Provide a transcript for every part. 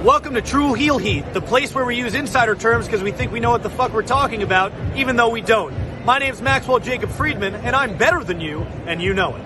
Welcome to True Heel Heat, the place where we use insider terms because we think we know what the fuck we're talking about, even though we don't. My name's Maxwell Jacob Friedman, and I'm better than you, and you know it.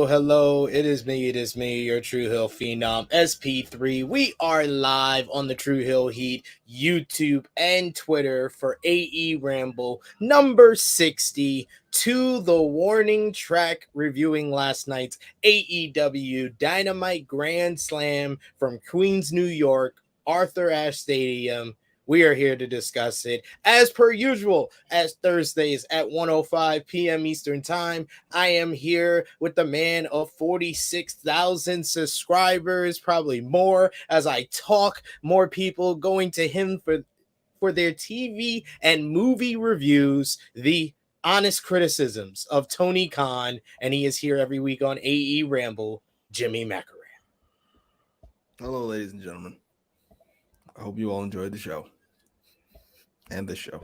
Hello. It is me, your True Hill Phenom, SP3. We are live on the True Hill Heat YouTube and Twitter for AEWramble number 60 to the warning track, reviewing last night's AEW Dynamite Grand Slam from Queens, New York, Arthur Ashe Stadium. We are here to discuss it as per usual, as Thursdays at 1:05 p.m. Eastern Time. I am here with the man of 46,000 subscribers, probably more, as I talk, more people going to him for their TV and movie reviews, the honest criticisms of Tony Khan, and he is here every week on AEWramble, Jimmy Macram. Hello, ladies and gentlemen. I hope you all enjoyed the show. And this show.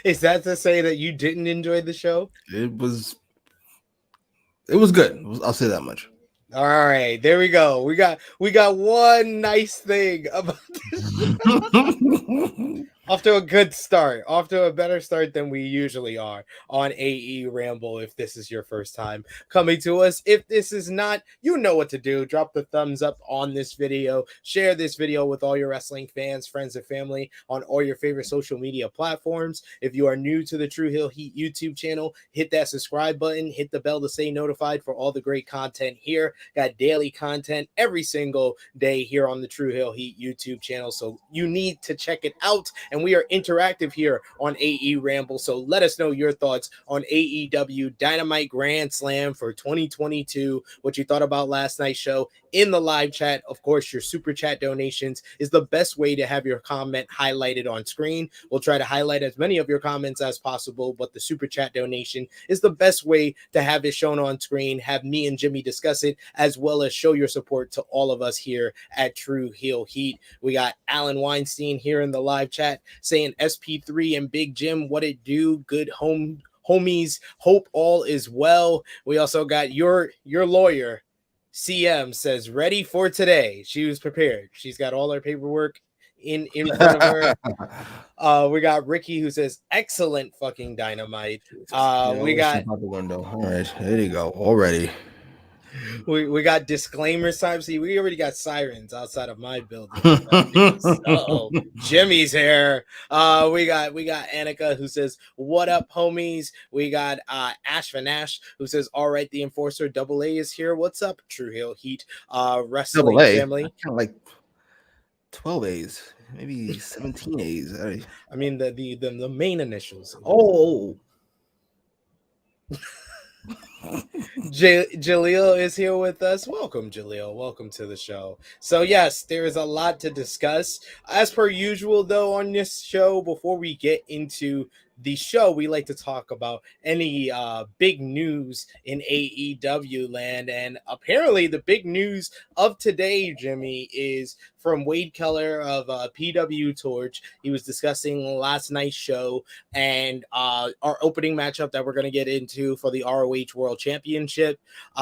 Is that to say that you didn't enjoy the show? It was good. I'll say that much. All right, there we go. We got one nice thing about this. Off to a good start. Off to a better start than we usually are on AEWramble. If this is your first time coming to us, if this is not, you know what to do. Drop the thumbs up on this video. Share this video with all your wrestling fans, friends, and family on all your favorite social media platforms. If you are new to the True Hill Heat YouTube channel, hit that subscribe button. Hit the bell to stay notified for all the great content here. Got daily content every single day here on the True Hill Heat YouTube channel, so you need to check it out. And we are interactive here on AEWramble, so let us know your thoughts on AEW Dynamite Grand Slam for 2022, what you thought about last night's show in the live chat. Of course, your super chat donations is the best way to have your comment highlighted on screen. We'll try to highlight as many of your comments as possible, but the super chat donation is the best way to have it shown on screen, have me and Jimmy discuss it, as well as show your support to all of us here at True Hill Heat. We got Alan Weinstein here in the live chat saying SP3 and Big Jim, what it do? Good homies. Hope all is well. We also got your lawyer, CM, says ready for today. She was prepared. She's got all her paperwork in front of her. We got Ricky who says excellent fucking Dynamite. We got out the window. All right, there you go. Already. We got disclaimers time. See, we already got sirens outside of my building. Oh, Jimmy's here. We got Annika who says, "What up, homies?" We got Ash Vanash who says, "All right, the Enforcer Double A is here. What's up, True Hill Heat wrestling family?" Kind of like 12 A's, maybe 17 A's. I mean the main initials. Oh. Jaleel is here with us. Welcome, Jaleel. Welcome to the show. So yes, there is a lot to discuss. As per usual, though, on this show, before we get into the show, we like to talk about any big news in AEW land. And apparently the big news of today, Jimmy, is from Wade Keller of PW Torch. He was discussing last night's show and our opening matchup that we're going to get into for the ROH World World Championship.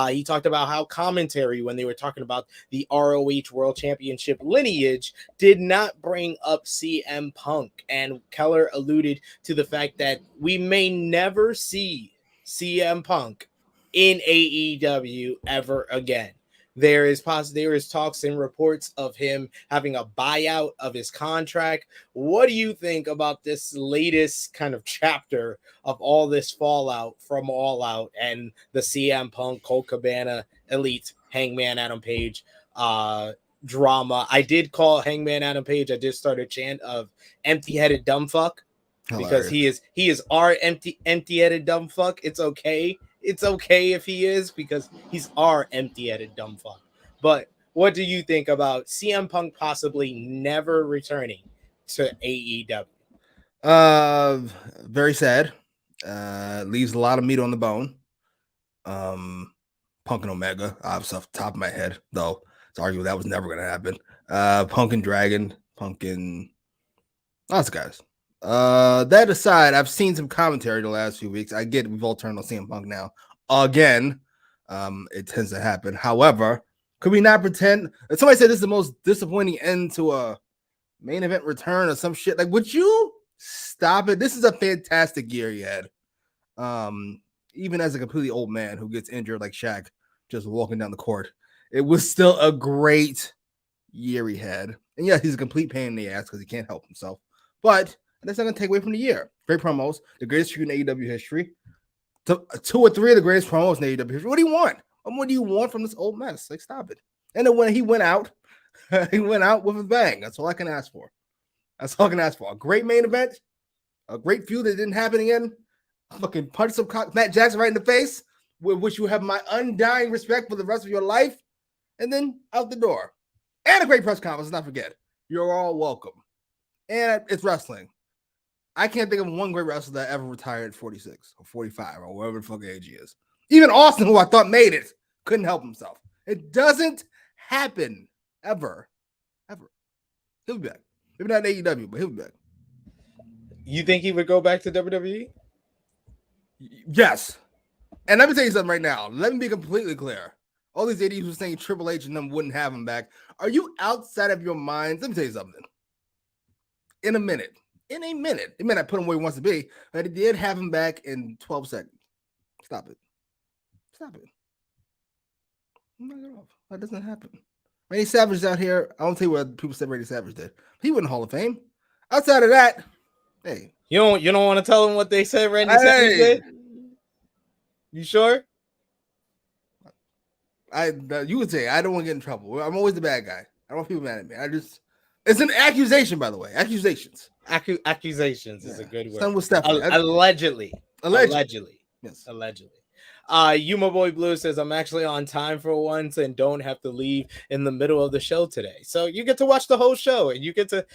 He talked about how commentary, when they were talking about the ROH World Championship lineage, did not bring up CM Punk. And Keller alluded to the fact that we may never see CM Punk in AEW ever again. There is talks and reports of him having a buyout of his contract. What do you think about this latest kind of chapter of all this fallout from All Out and the CM Punk, Colt Cabana, Elite, Hangman Adam Page drama? I did call Hangman Adam Page. I did start a chant of empty-headed dumb fuck because he is our empty-headed dumb fuck. It's okay. It's okay if he is, because he's our empty-headed dumb fuck. But what do you think about CM Punk possibly never returning to AEW? Very sad. Leaves a lot of meat on the bone. Punk and Omega, obviously off the top of my head, though it's arguable that was never going to happen. Punk and Dragon, Punk and lots of guys. That aside, I've seen some commentary the last few weeks. I get we've all turned on CM Punk now. Again, it tends to happen. However, could we not pretend? Somebody said this is the most disappointing end to a main event return or some shit. Like, would you stop it? This is a fantastic year he had. Even as a completely old man who gets injured like Shaq just walking down the court, it was still a great year he had. And yeah, he's a complete pain in the ass because he can't help himself. But that's not going to take away from the year. Great promos, the greatest feud in AEW history. Two or three of the greatest promos in AEW history. What do you want? What do you want from this old mess? Like, stop it. And then when he went out, he went out with a bang. That's all I can ask for. That's all I can ask for. A great main event, a great feud that didn't happen again. Fucking punch some Matt Jackson right in the face, with which you have my undying respect for the rest of your life, and then out the door. And a great press conference, let's not forget. You're all welcome. And it's wrestling. I can't think of one great wrestler that ever retired at 46 or 45 or whatever the fuck age he is. Even Austin, who I thought made it, couldn't help himself. It doesn't happen ever. Ever. He'll be back. Maybe not in AEW, but he'll be back. You think he would go back to WWE? Yes. And let me tell you something right now. Let me be completely clear. All these idiots who saying Triple H and them wouldn't have him back. Are you outside of your minds? Let me tell you something. In a minute, it may not put him where he wants to be, but it did have him back in 12 seconds. Stop it. That doesn't happen. Randy Savage is out here. I won't tell you what people said Randy Savage did. He wasn't Hall of Fame. Outside of that, hey. You don't want to tell them what they said Randy Savage did? You sure? You would say I don't want to get in trouble. I'm always the bad guy. I don't want people mad at me. It's an accusation, by the way. Accusations. Accusations is a good word. Son with Stephanie. Allegedly. Yes. Allegedly. You, my boy Blue, says I'm actually on time for once and don't have to leave in the middle of the show today. So you get to watch the whole show, and you get to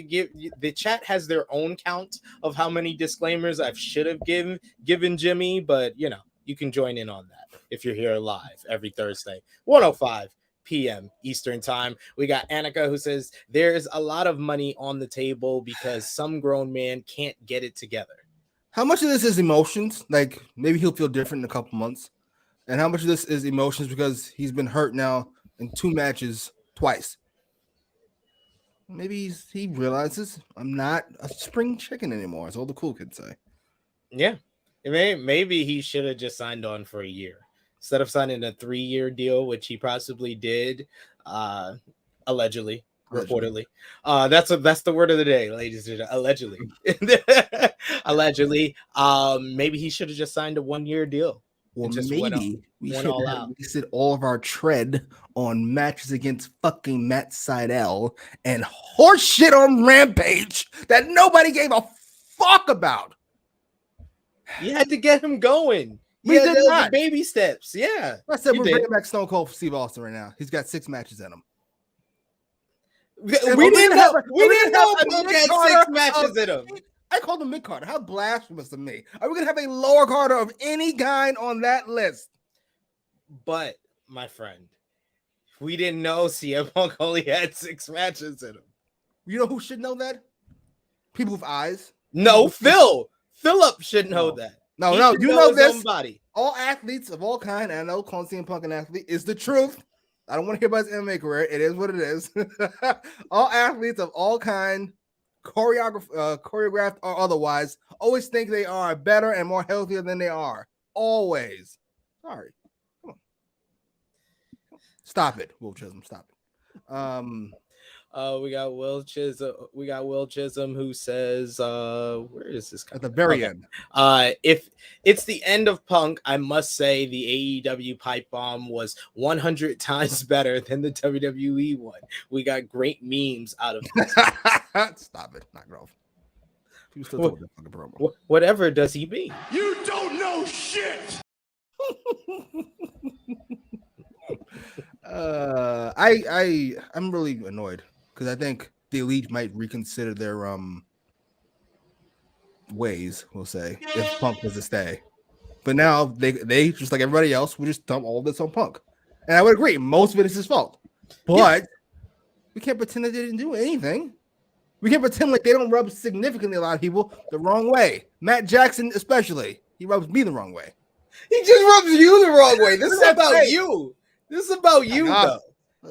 give the chat has their own count of how many disclaimers I should have given Jimmy, but you can join in on that if you're here live every Thursday, 1:05 p.m. Eastern time. We got Annika who says there's a lot of money on the table because some grown man can't get it together. How much of this is emotions? Like maybe he'll feel different in a couple months. And how much of this is emotions because he's been hurt now in 2 matches twice? Maybe he realizes I'm not a spring chicken anymore. That's all the cool kids say. Yeah. Maybe he should have just signed on for a year instead of signing a 3-year deal, which he possibly did, allegedly. Reportedly. That's the word of the day, ladies and gentlemen. Allegedly. Maybe he should have just signed a 1-year deal. Well, maybe we should have wasted all of our tread on matches against fucking Matt Sydal and horse shit on Rampage that nobody gave a fuck about. You had to get him going. We did not. Baby steps. Yeah. I said we're bringing back Stone Cold for Steve Austin right now. He's got 6 matches in him. We didn't know Punk had 6 matches in him. I called him mid-carder. How blasphemous of me. Are we going to have a lower carder of any kind on that list? But, my friend, we didn't know CM Punk only had 6 matches in him. You know who should know that? People with eyes. No, Philip should know that. No, you know this. all athletes of all kind, and I know calling CM Punk an athlete is the truth. I don't want to hear about his MMA career. It is what it is. All athletes of all kind, choreographed or otherwise, always think they are better and more healthier than they are. Always. Sorry. Come on. Stop it, Will Chisholm. Stop it. We got Will Chisholm who says, where is this at the very end? If it's the end of Punk, I must say the AEW pipe bomb was 100 times better than the WWE one. We got great memes out of this. Stop it. Knock it off. People still talking that fucking promo. Whatever does he mean? You don't know shit. I'm really annoyed because I think the Elite might reconsider their ways, we'll say, if Punk was to stay. But now they just like everybody else will just dump all of this on Punk. And I would agree, most of it is his fault. But we can't pretend that they didn't do anything. We can't pretend like they don't rub significantly a lot of people the wrong way. Matt Jackson especially. He rubs me the wrong way. He just rubs you the wrong way. This is about you. This is about you, though.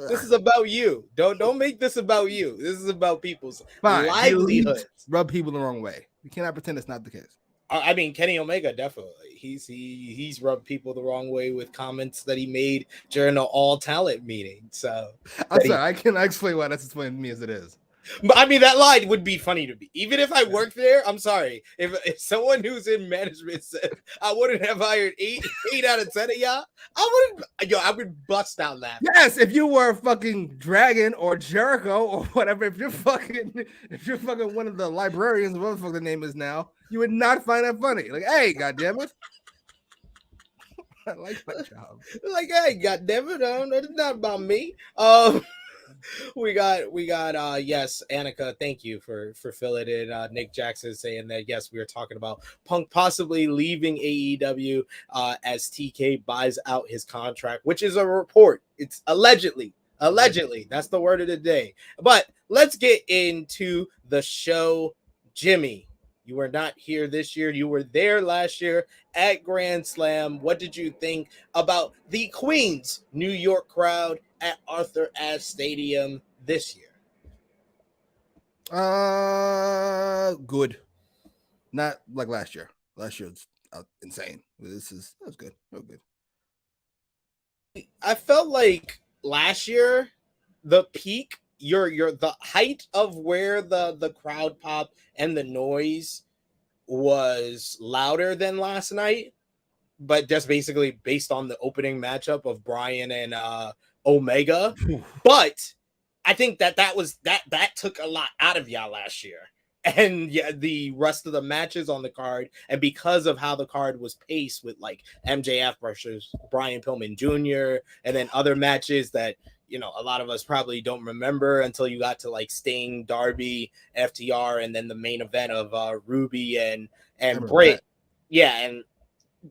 This is about you. Don't make this about you. This is about people's livelihoods. Rub people the wrong way. We cannot pretend it's not the case. I mean, Kenny Omega definitely. He's rubbed people the wrong way with comments that he made during the all talent meeting. So I'm sorry, I cannot explain why that's explained to me as it is. But I mean, that line would be funny to me. Even if I worked there, I'm sorry. If someone who's in management said I wouldn't have hired eight out of 10 of y'all, I would bust out laughing. Yes, if you were fucking Dragon or Jericho or whatever, if you're fucking one of the librarians, whatever the fuck the name is now, you would not find that funny. Like, hey, goddammit. I like my job. Like, hey, goddammit, it's not about me. We got yes, Annika, thank you for filling in. Nick Jackson saying that yes, we were talking about Punk possibly leaving AEW as TK buys out his contract, which is a report. It's allegedly that's the word of the day. But let's get into the show. Jimmy, you were not here this year. You were there last year at Grand Slam. What did you think about the Queens New York crowd at Arthur Ashe Stadium this year? Good. Not like last year. Last year was insane. That was good. Real good. I felt like last year, the peak, the height of where the crowd pop and the noise was louder than last night, but just basically based on the opening matchup of Bryan and Omega. But I think that took a lot out of y'all last year. And yeah, the rest of the matches on the card, and because of how the card was paced with like MJF versus Brian Pillman Jr. and then other matches that, you know, a lot of us probably don't remember until you got to like Sting, Darby, FTR, and then the main event of Ruby and Britt. Yeah, and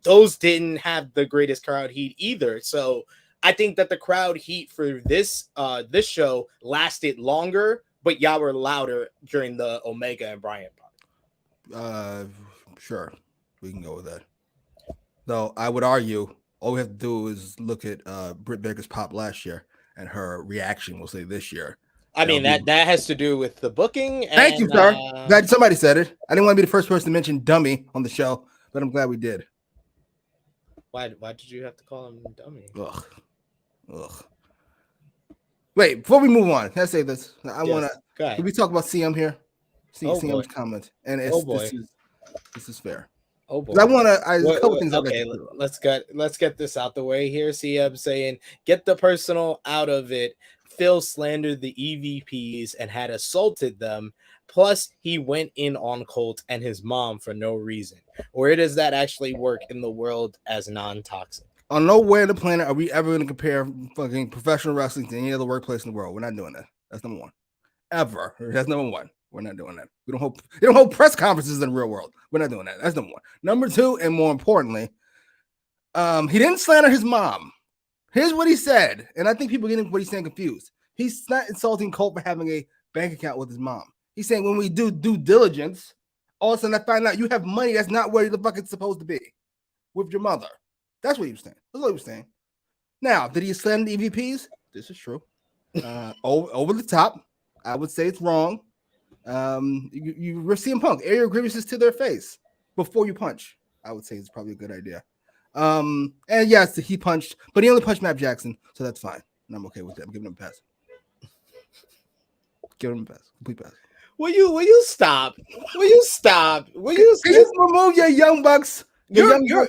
those didn't have the greatest crowd heat either. So I think that the crowd heat for this show lasted longer, but y'all were louder during the Omega and Bryan part. Sure, we can go with that. Though I would argue all we have to do is look at Britt Baker's pop last year and her reaction, we'll say this year. I mean, that has to do with the booking. And, thank you, sir. Glad somebody said it. I didn't want to be the first person to mention dummy on the show, but I'm glad we did. Why did you have to call him dummy? Ugh. Wait, before we move on, can I say this? Want to. Can we talk about CM here? CM's comment, and this is fair. Oh boy! I want to. A couple things. Okay, let's get this out the way here. CM saying, "Get the personal out of it." Phil slandered the EVPs and had assaulted them. Plus, he went in on Colt and his mom for no reason. Where does that actually work in the world as non-toxic? On nowhere on the planet are we ever going to compare fucking professional wrestling to any other workplace in the world. We're not doing that. That's number one. Ever. That's number one. We're not doing that. They don't hold press conferences in the real world. We're not doing that. That's number one. Number two, and more importantly, he didn't slander his mom. Here's what he said, and I think people are getting what he's saying confused. He's not insulting Colt for having a bank account with his mom. He's saying when we do due diligence, all of a sudden I find out you have money that's not where the fuck it's supposed to be with your mother. That's what he was saying. That's what he was saying. Now, did he slam the EVPs? This is true. Over the top. I would say it's wrong. You CM Punk, air your grievances to their face before you punch. I would say it's probably a good idea. And yes, he punched, but he only punched Matt Jackson, so that's fine. And I'm okay with that. I'm giving him a pass. Give him a pass. Complete pass. Will you stop? Will you stop? Will you Just remove your Young Bucks? Will you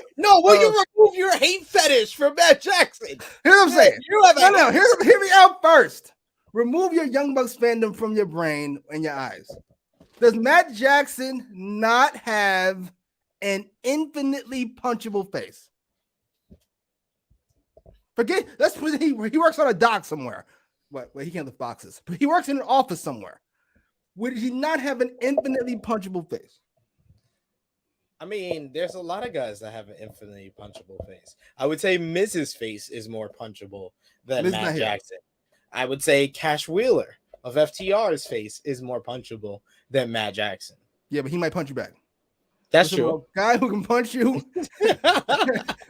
remove your hate fetish from Matt Jackson? Here's what I'm saying. Hear me out first. Remove your Young Bucks fandom from your brain and your eyes. Does Matt Jackson not have an infinitely punchable face? Forget that's he works on a dock somewhere. Well, he can't lift boxes, but he works in an office somewhere. Would he not have an infinitely punchable face? I mean, there's a lot of guys that have an infinitely punchable face. I would say Miz's face is more punchable than Matt Jackson. I would say Cash Wheeler of FTR's face is more punchable than Matt Jackson. Yeah, but he might punch you back. That's true. A guy who can punch you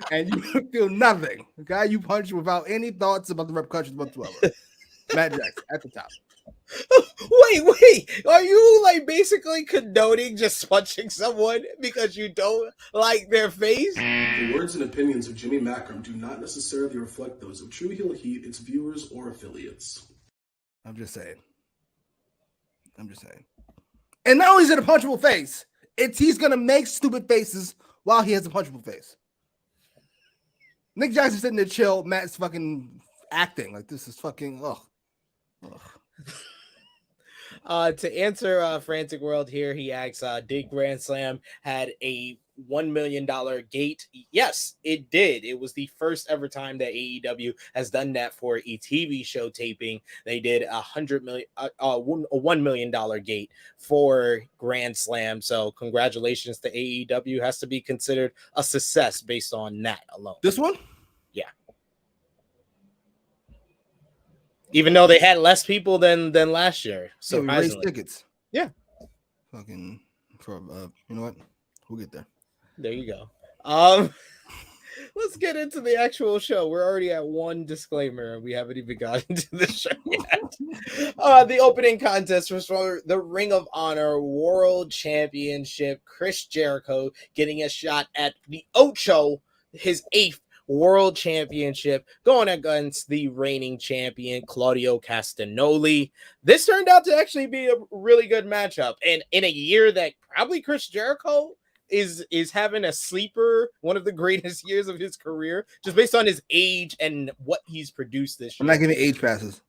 and you feel nothing. A guy you punch without any thoughts about the repercussions whatsoever. Matt Jackson at the top. Wait. Are you like basically condoning just punching someone because you don't like their face? The words and opinions of Jimmy Macram do not necessarily reflect those of True Heel Heat, its viewers, or affiliates. I'm just saying. And not only is it a punchable face, he's gonna make stupid faces while he has a punchable face. Nick Jackson's sitting there chill. Matt's fucking acting like this is fucking To answer Frantic World here, he asks, did Grand Slam had a $1 million gate? Yes, it did. It was the first ever time that AEW has done that for a TV show taping. They did $1 million gate for Grand Slam. So congratulations to AEW. Has to be considered a success based on that alone. This one? Yeah. Even though they had less people than last year. So we raised tickets. Yeah. Fucking for you know what? We'll get there. There you go. Let's get into the actual show. We're already at one disclaimer and we haven't even gotten to the show yet. The opening contest was for the Ring of Honor World Championship. Chris Jericho getting a shot at the Ocho, his 8th World Championship, going against the reigning champion Claudio Castagnoli. This turned out to actually be a really good matchup, and in a year that probably Chris Jericho is having a sleeper, one of the greatest years of his career, just based on his age and what he's produced this year. I'm not giving age passes.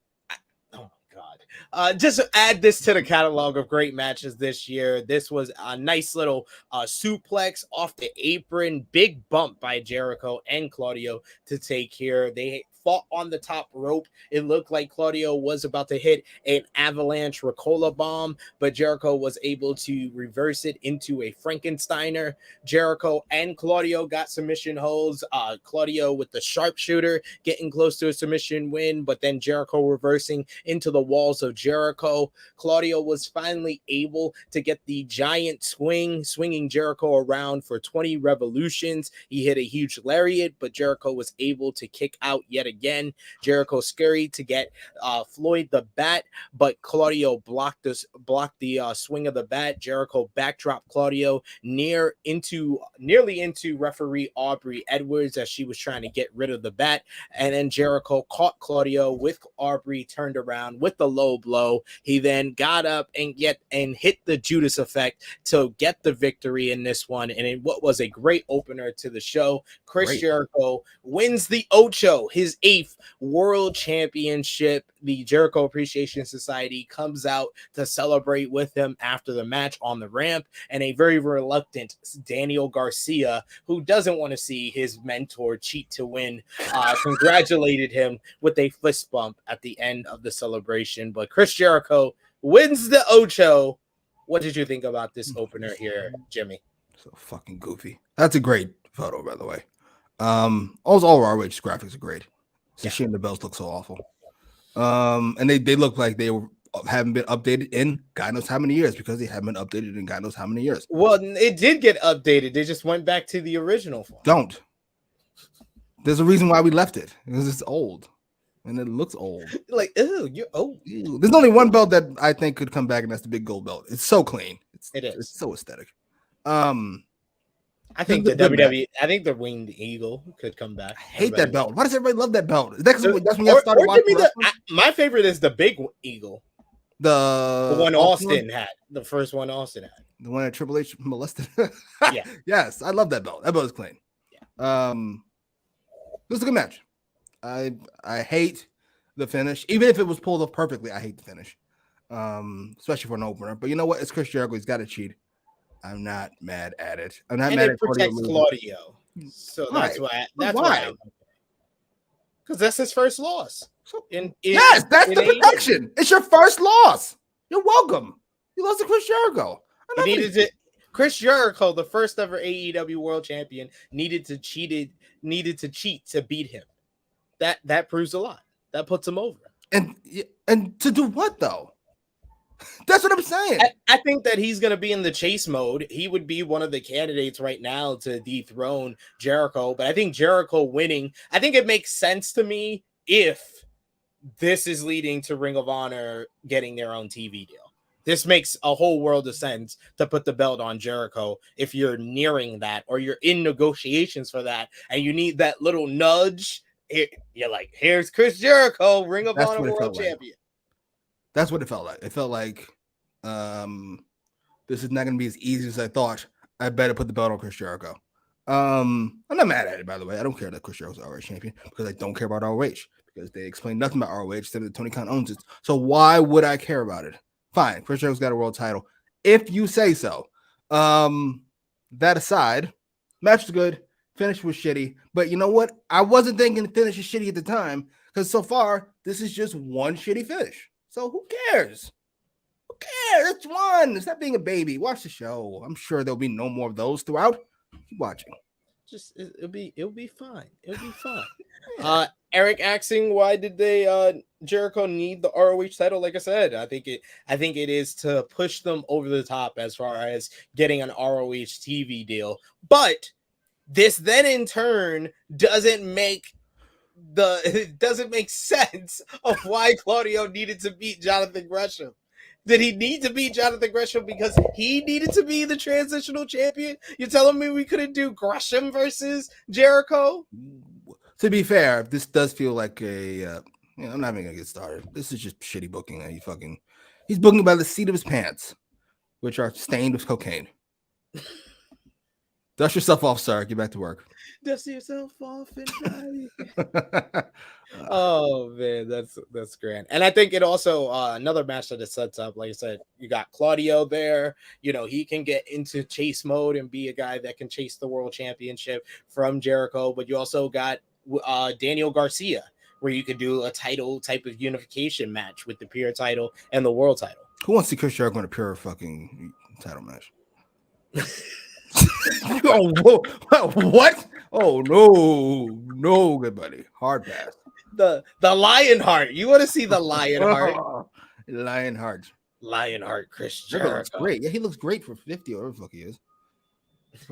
Oh my God. Just add this to the catalog of great matches this year. This was a nice little suplex off the apron, big bump by Jericho and Claudio to take here. They fought on the top rope. It looked like Claudio was about to hit an avalanche Ricola bomb, but Jericho was able to reverse it into a Frankensteiner. Jericho and Claudio got submission holds. Claudio with the sharpshooter getting close to a submission win, but then Jericho reversing into the walls of Jericho. Claudio was finally able to get the giant swinging Jericho around for 20 revolutions. He hit a huge lariat, but Jericho was able to kick out yet again. Jericho scurried to get Floyd the bat, but Claudio blocked the swing of the bat. Jericho backdropped Claudio nearly into referee Aubrey Edwards as she was trying to get rid of the bat, and then Jericho caught Claudio with Aubrey turned around with the low blow. He then got up and hit the Judas effect to get the victory in this one, and in what was a great opener to the show, Chris Jericho wins the Ocho, his 8th World Championship. The Jericho Appreciation Society comes out to celebrate with him after the match on the ramp, and a very reluctant Daniel Garcia, who doesn't want to see his mentor cheat to win, congratulated him with a fist bump at the end of the celebration. But Chris Jericho wins the Ocho. What did you think about this opener here, Jimmy? So fucking goofy. That's a great photo, by the way. All ROH graphics are great. It's a shame the belts look so awful. And they look like they haven't been updated in God knows how many years, because they haven't been updated in God knows how many years. Well, it did get updated. They just went back to the original form. Don't. There's a reason why we left it. Because it's old. And it looks old. Like, ew, you're old. Ew. There's only one belt that I think could come back, and that's the big gold belt. It's so clean. It's so aesthetic. I think the WWE, I think the Winged Eagle could come back. I hate that belt. Why does everybody love that belt? That's when you started watching. My favorite is the Big Eagle. The one Austin had. The first one Austin had. The one that Triple H molested. Yeah. Yes, I love that belt. That belt is clean. Yeah. It was a good match. I hate the finish. Even if it was pulled off perfectly, I hate the finish. Especially for an opener. But you know what? It's Chris Jericho. He's got to cheat. I'm not mad at it. I'm not mad at Claudio. So that's why. That's why. Because that's his first loss. Yes, that's the protection. It's your first loss. You're welcome. You lost to Chris Jericho. Chris Jericho, the first ever AEW World Champion, needed to cheat to beat him. That proves a lot. That puts him over. And to do what though? That's what I'm saying. I think that he's going to be in the chase mode. He would be one of the candidates right now to dethrone Jericho. But I think Jericho winning, I think it makes sense to me if this is leading to Ring of Honor getting their own TV deal. This makes a whole world of sense to put the belt on Jericho if you're nearing that or you're in negotiations for that and you need that little nudge. You're like, here's Chris Jericho, Ring of Honor World Champion. That's what it felt like. It felt like this is not going to be as easy as I thought. I better put the belt on Chris Jericho. I'm not mad at it, by the way. I don't care that Chris Jericho's ROH champion because I don't care about ROH because they explain nothing about ROH except that Tony Khan owns it. So why would I care about it? Fine, Chris Jericho's got a world title. If you say so. That aside, match was good. Finish was shitty. But you know what? I wasn't thinking the finish is shitty at the time because so far, this is just one shitty finish. So who cares? Who cares? It's one. It's not being a baby. Watch the show. I'm sure there'll be no more of those throughout. Keep watching. It'll be fine. It'll be fine. Eric asking why did they Jericho need the ROH title? Like I said, I think it is to push them over the top as far as getting an ROH TV deal. But this then in turn doesn't make sense of why Claudio needed to beat Jonathan Gresham. Did he need to beat Jonathan Gresham because he needed to be the transitional champion? You're telling me we couldn't do Gresham versus Jericho? To be fair, this does feel like I'm not even gonna get started. This is just shitty booking. He's booking by the seat of his pants, which are stained with cocaine. Dust yourself off, sir. Get back to work. Dust yourself off and try. Oh man, that's grand. And I think it also another match that it sets up. Like I said, you got Claudio there. You know, he can get into chase mode and be a guy that can chase the world championship from Jericho. But you also got Daniel Garcia, where you could do a title type of unification match with the pure title and the world title. Who wants to see Chris Jericho in a pure fucking title match? Oh, what? Oh no, good buddy. Hard pass. The Lionheart. You want to see the Lionheart? Lionheart, Chris Jericho. Looks great. Yeah, he looks great for 50 or whatever the fuck he is.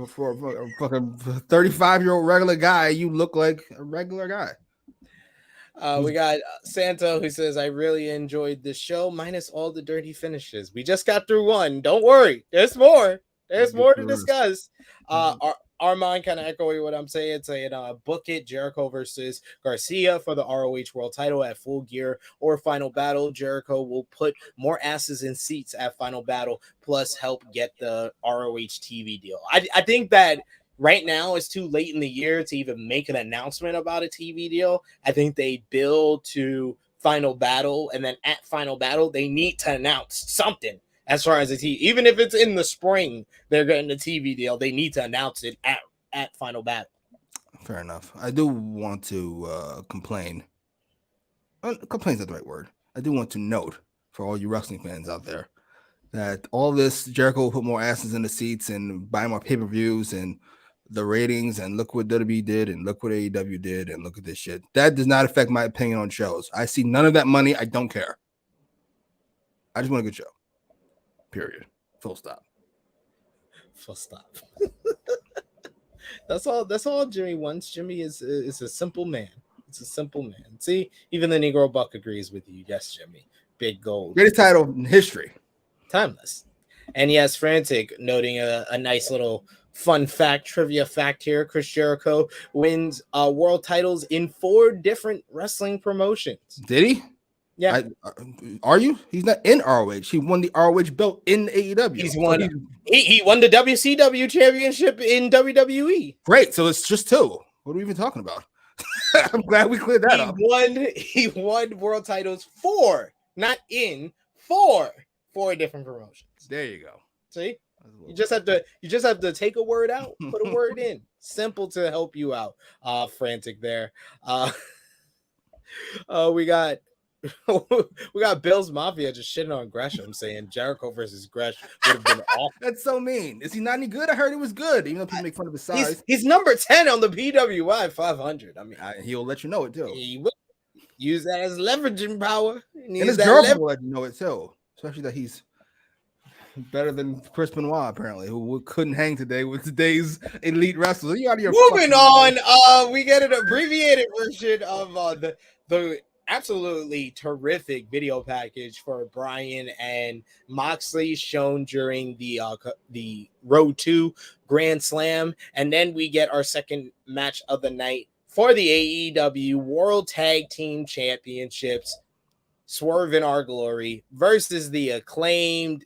For a fucking 35-year-old regular guy, you look like a regular guy. We got Santo who says, I really enjoyed this show, minus all the dirty finishes. We just got through one. Don't worry. There's more. There's more to discuss. Armand kind of echoing what I'm saying, book it, Jericho versus Garcia for the ROH World Title at Full Gear or Final Battle. Jericho will put more asses in seats at Final Battle, plus help get the ROH TV deal. I think that right now it's too late in the year to even make an announcement about a TV deal. I think they build to Final Battle, and then at Final Battle, they need to announce something. As far as the TV, even if it's in the spring, they're getting the TV deal. They need to announce it at Final Battle. Fair enough. I do want to complain. Complain's not the right word. I do want to note for all you wrestling fans out there that all this Jericho will put more asses in the seats and buy more pay-per-views and the ratings and look what WWE did and look what AEW did and look at this shit. That does not affect my opinion on shows. I see none of that money. I don't care. I just want a good show. Period. Full stop. That's all Jimmy wants. Jimmy is a simple man. It's a simple man. See, even the Negro Buck agrees with you. Yes, Jimmy. Big gold. Greatest title in history. Timeless. And yes, Frantic, noting a nice little fun fact, trivia fact here. Chris Jericho wins world titles in 4 different wrestling promotions. Did he? Yeah. Are you? He's not in ROH. He won the ROH belt in AEW. He won the WCW championship in WWE. Great. So it's just 2. What are we even talking about? I'm glad we cleared that up. He won world titles 4, not in 4 different promotions. There you go. See? You just have to take a word out, put a word in. Simple to help you out. Frantic there. We got Bill's Mafia just shitting on Gresham, saying Jericho versus Gresham would have been awful. That's so mean. Is he not any good? I heard he was good, even though people make fun of his size. He's number 10 on the PWI 500. I mean, he'll let you know it too. He will use that as leveraging power. And his girlfriend will let you know it too, especially that he's better than Chris Benoit, apparently, who couldn't hang today with today's elite wrestlers. You out of your moving on. We get an abbreviated version of the absolutely terrific video package for Bryan and Moxley shown during the Road to Grand Slam, and then we get our second match of the night for the AEW World Tag Team Championships. Swerve in Our Glory versus the acclaimed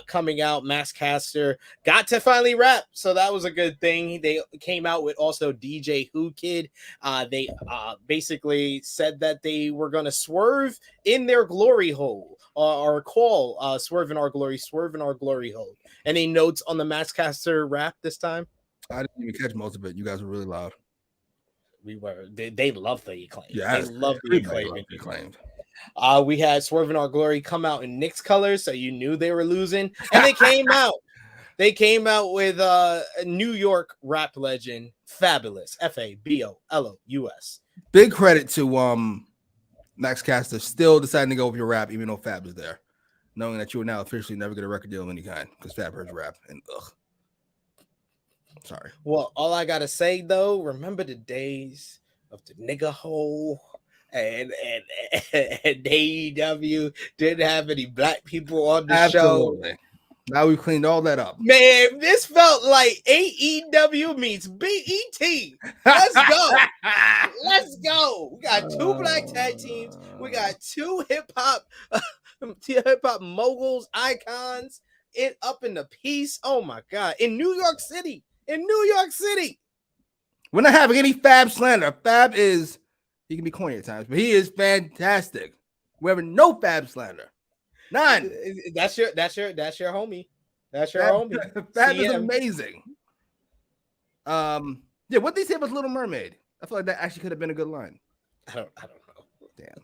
coming out. Max Caster got to finally rap, so that was a good thing. They came out with also DJ Who Kid. They basically said that they were going to swerve in their glory hole, or call Swerve in Our Glory hole. Any notes on the Max Caster rap this time? I didn't even catch most of it. You guys were really loud. They love the Acclaim. Yeah, they love the Acclaim. We had Swerve in Our Glory come out in Knicks colors, so you knew they were losing. And they came out. They came out with a New York rap legend, Fabulous, Fabolous. Big credit to Max Caster still deciding to go with your rap, even though Fab is there, knowing that you will now officially never get a record deal of any kind because Fab heard your rap and ugh. Sorry. Well, all I gotta say though, remember the days of the nigga hole and AEW didn't have any black people on the show. Now we've cleaned all that up. Man, this felt like AEW meets BET. Let's go. Let's go. We got 2 black tag teams. We got 2 hip hop moguls, icons. It up in the piece. Oh my God. In New York City. We're not having any Fab slander. Fab he can be corny at times, but he is fantastic. We're having no Fab slander. None. That's your homie. That's your homie. Fab is amazing. Yeah, what they say about Little Mermaid? I feel like that actually could have been a good line. I don't know. Damn.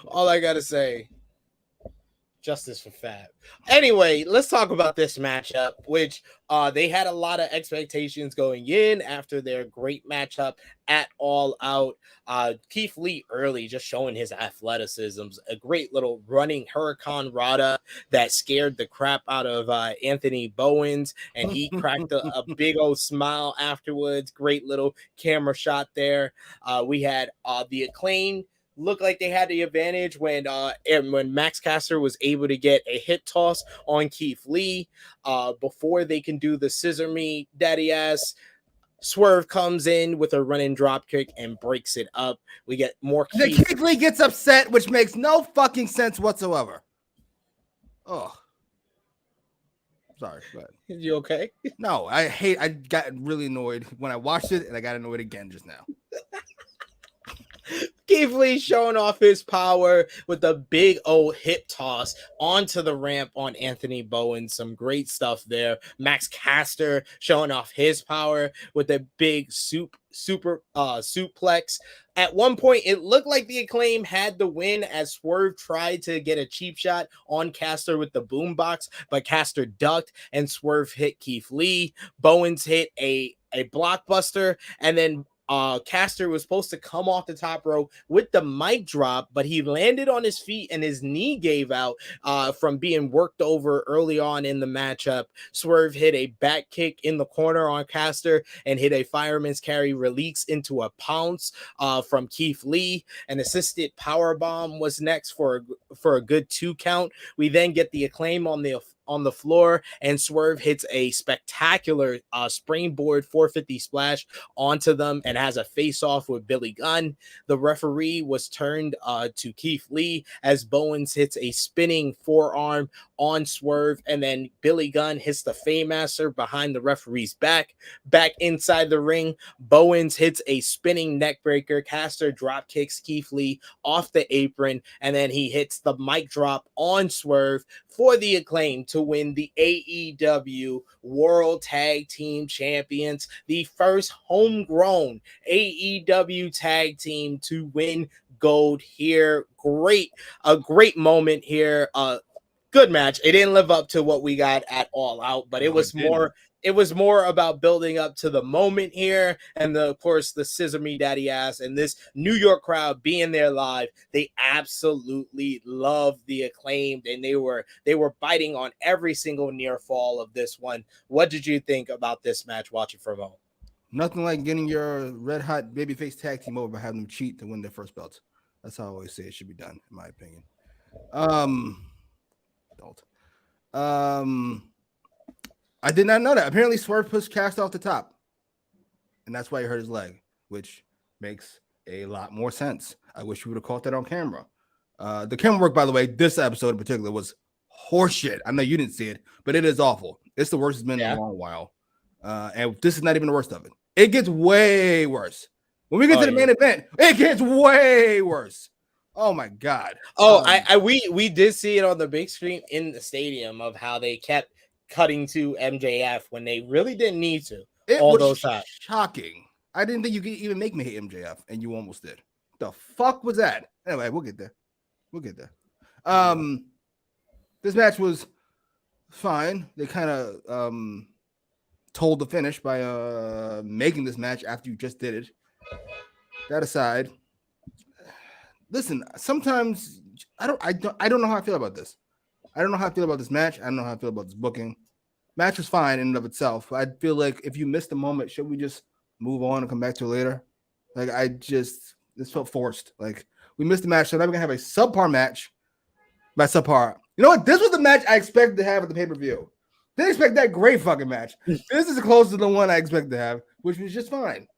All I gotta say, justice for Fab. Anyway, let's talk about this matchup, which they had a lot of expectations going in after their great matchup at All Out. Keith Lee early just showing his athleticism, a great little running Hurricane Rana that scared the crap out of Anthony Bowens, and he cracked a big old smile afterwards. Great little camera shot there. We had the Acclaim looked like they had the advantage when Max Caster was able to get a hip toss on Keith Lee before they can do the scissor me daddy ass. Swerve comes in with a running drop kick and breaks it up. We get more Keith Lee gets upset, which makes no fucking sense whatsoever. Oh, sorry, but you okay? No, I got really annoyed when I watched it, and I got annoyed again just now. Keith Lee showing off his power with a big old hip toss onto the ramp on Anthony Bowen. Some great stuff there. Max Caster showing off his power with a big suplex. At one point, it looked like the Acclaim had the win as Swerve tried to get a cheap shot on Caster with the boombox, but Caster ducked and Swerve hit Keith Lee. Bowens hit a blockbuster, and then Caster was supposed to come off the top rope with the mic drop, but he landed on his feet and his knee gave out from being worked over early on in the matchup. Swerve hit a back kick in the corner on Caster and hit a fireman's carry release into a pounce from Keith Lee. An assisted power bomb was next for a good 2 count. We then get the Acclaim on the floor, and Swerve hits a spectacular springboard 450 splash onto them and has a face-off with Billy Gunn. The referee was turned to Keith Lee as Bowens hits a spinning forearm on Swerve, and then Billy Gunn hits the Faymaster behind the referee's back inside the ring. Bowens hits a spinning neckbreaker. Caster drop kicks Keith Lee off the apron, and then he hits the mic drop on Swerve for the Acclaim to win the AEW World Tag Team Champions, the first homegrown AEW tag team to win gold here. A great moment here. Good match. It didn't live up to what we got at All Out, but it was more about building up to the moment here, and of course the scissor me daddy ass and this New York crowd being there live. They absolutely loved the Acclaimed, and they were biting on every single near fall of this one. What did you think about this match watching from home? Nothing like getting your red hot babyface tag team over by having them cheat to win their first belts. That's how I always say it should be done, in my opinion. I did not know that. Apparently, Swerve pushed Caster off the top, and that's why he hurt his leg, which makes a lot more sense. I wish we would have caught that on camera. The camera work, by the way, this episode in particular was horseshit. I know you didn't see it, but it is awful. It's the worst it's been in a long while. And this is not even the worst of it. It gets way worse. When we get to the main event, it gets way worse. Oh my God. We did see it on the big screen in the stadium of how they kept cutting to MJF when they really didn't need to. It was shocking. I didn't think you could even make me hate MJF, and you almost did. The fuck was that? Anyway, we'll get there. This match was fine. They kind of told the finish by making this match after you just did it. That aside, listen, sometimes I don't know how I feel about this. I don't know how I feel about this match. I don't know how I feel about this booking. Match was fine in and of itself. I feel like if you missed the moment, should we just move on and come back to it later? Like, this felt forced. Like, we missed the match, so now we're gonna have a subpar match. By subpar, you know what? This was the match I expected to have at the pay-per-view. Didn't expect that great fucking match. This is closer to the one I expected to have, which was just fine.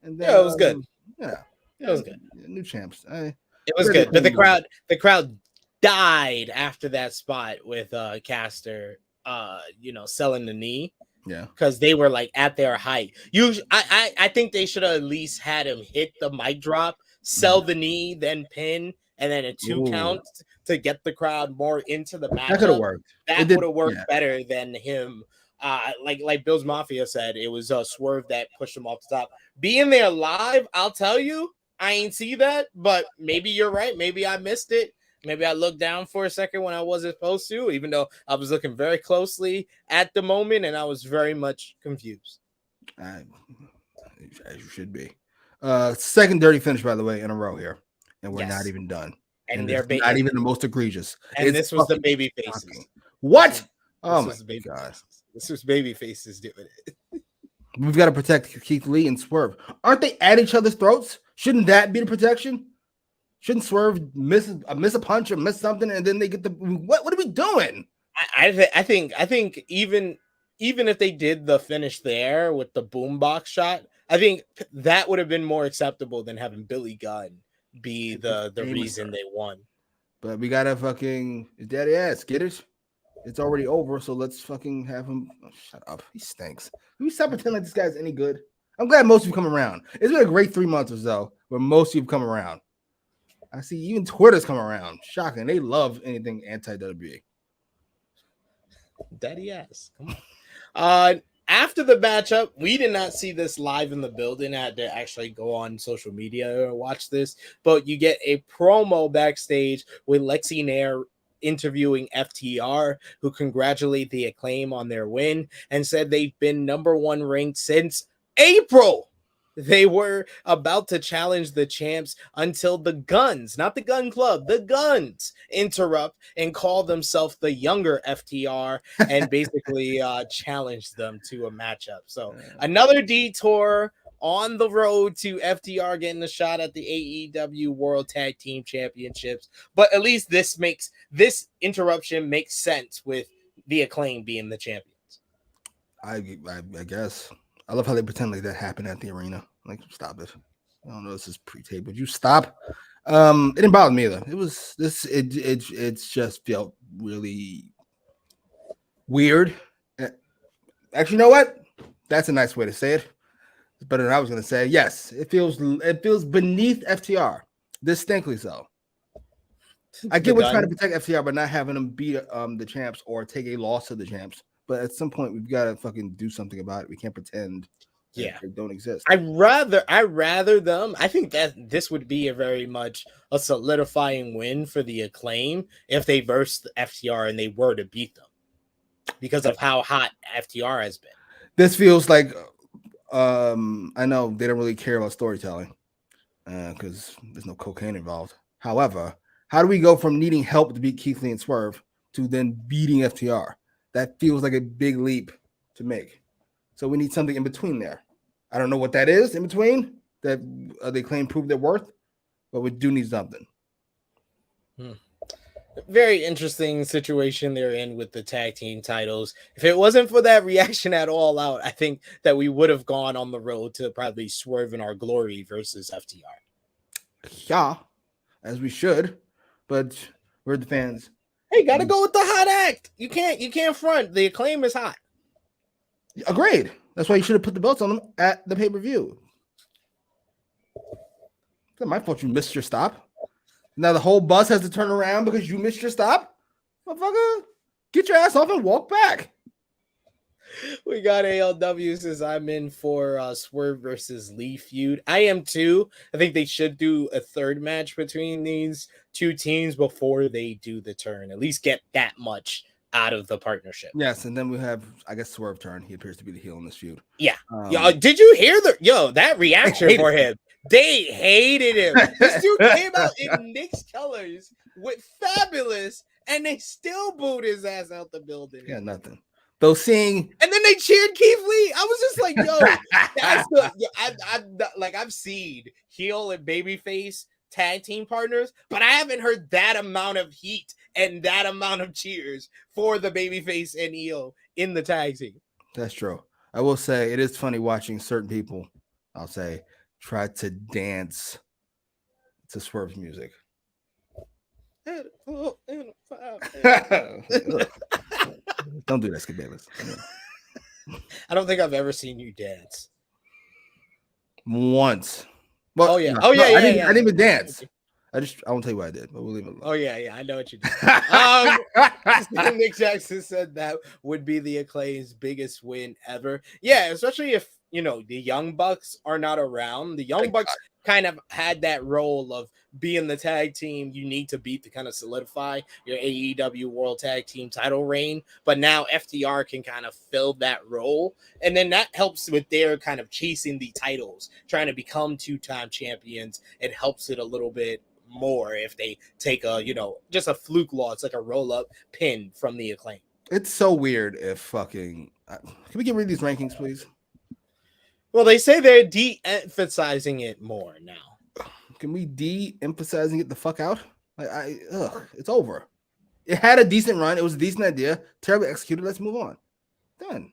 And then, it was good. Yeah, it was good. New champs. It was good, but the crowd died after that spot with Caster, selling the knee. Yeah, because they were like at their height. I think they should have at least had him hit the mic drop, sell the knee, then pin, and then a 2 count to get the crowd more into the match. That could have worked. That would have worked better than him. Like Bill's Mafia said, it was a Swerve that pushed him off the top. Being there live, I'll tell you, I ain't see that, but maybe you're right. Maybe I missed it. Maybe I looked down for a second when I wasn't supposed to, even though I was looking very closely at the moment, and I was very much confused. As you should be. Second dirty finish, by the way, in a row here, and we're not even done. And they're not even the most egregious. And this was the baby faces. What? Oh my God! This was baby faces doing it. We've got to protect Keith Lee and Swerve. Aren't they at each other's throats? Shouldn't that be the protection? Shouldn't Swerve miss a punch or miss something, and then they get the what are we doing? I think even if they did the finish there with the boombox shot, I think that would have been more acceptable than having Billy Gunn be the reason they won. But we gotta fucking daddy ass get it. It's already over, so let's fucking have him. Oh, shut up, he stinks. Can we stop pretending like this guy's any good? I'm glad most of you come around. It's been a great 3 months or so where most of you have come around. I see even Twitter's come around. Shocking. They love anything anti-WWE. Daddy ass. Come on. After the matchup, we did not see this live in the building. I had to actually go on social media or watch this. But you get a promo backstage with Lexi Nair interviewing FTR, who congratulate the Acclaim on their win and said they've been #1 ranked since April. they were about to challenge the champs until the Guns, not the Gun Club, the Guns interrupt and call themselves the younger FTR and basically challenge them to a matchup. So another detour on the road to FTR getting a shot at the AEW World Tag Team Championships. But at least this interruption makes sense with the Acclaim being the champions. I guess. I love how they pretend like that happened at the arena. Like, stop it. I don't know this is pre-tape, but you stop. It didn't bother me either. It just felt really weird. Actually, you know what? That's a nice way to say it. It's better than I was gonna say. Yes, it feels beneath FTR. Distinctly so. I get we're trying to protect FTR, but not having them beat the champs or take a loss to the champs. But at some point, we've got to fucking do something about it. We can't pretend they don't exist. I rather them. I think that this would be a very much a solidifying win for the Acclaim if they versed the FTR and they were to beat them because of how hot FTR has been. This feels like I know they don't really care about storytelling because there's no cocaine involved. However, how do we go from needing help to beat Keith Lee and Swerve to then beating FTR? That feels like a big leap to make. So we need something in between there. I don't know what that is in between that they claim prove their worth, but we do need something. Very interesting situation they're in with the tag team titles. If it wasn't for that reaction at All Out, I think that we would have gone on the road to probably Swerve in Our Glory versus FTR. Yeah, as we should, but we're the fans. Hey, gotta go with the hot act. You can't front. The Acclaim is hot. Agreed. That's why you should have put the belts on them at the pay-per-view. It's not my fault you missed your stop. Now the whole bus has to turn around because you missed your stop. Motherfucker, get your ass off and walk back. We got ALW says I'm in for Swerve versus Lee feud. I am too. I think they should do a third match between these two teams before they do the turn. At least get that much out of the partnership. Yes, and then we have, I guess, Swerve turn. He appears to be the heel in this feud. Yeah. Did you hear that reaction for him? They hated him. This dude came out in Nick's colors with Fabulous, and they still booed his ass out the building. Yeah, nothing. Though seeing, and then they cheered Keith Lee. I was just like, yo, that's the I've seen heel and babyface tag team partners, but I haven't heard that amount of heat and that amount of cheers for the babyface and heel in the tag team. That's true. I will say it is funny watching certain people, I'll say, try to dance to Swerve's music. Don't do that, Skip Bayless. I don't think I've ever seen you dance. Once. Well, I didn't even dance. I won't tell you what I did, but we'll leave it alone. Oh yeah, I know what you did. Nick Jackson said that would be the Acclaim's biggest win ever. Yeah, especially if the Young Bucks are not around. The Young Bucks kind of had that role of being the tag team you need to beat to kind of solidify your AEW World Tag Team title reign. But now FTR can kind of fill that role. And then that helps with their kind of chasing the titles, trying to become two-time champions. It helps it a little bit more if they take just a fluke loss, like a roll-up pin from the Acclaim. It's so weird if fucking... can we get rid of these rankings, please? Well, they say they're de-emphasizing it more now. Can we de-emphasizing it the fuck out? It's over. It had a decent run. It was a decent idea. Terribly executed. Let's move on. Done.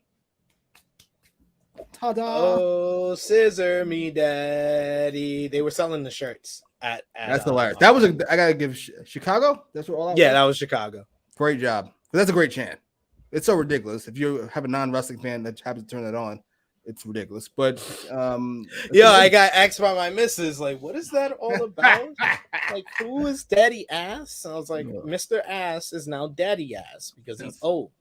Ta-da. Oh, scissor me, daddy. They were selling the shirts at that's hilarious. That was I gotta give Chicago. That's what all that was? That was Chicago. Great job. That's a great chant. It's so ridiculous. If you have a non-wrestling fan that happens to turn that on, it's ridiculous. But I got asked by my missus, like, what is that all about? Like, who is Daddy Ass? And I was like, Mr. Ass is now Daddy Ass because he's old.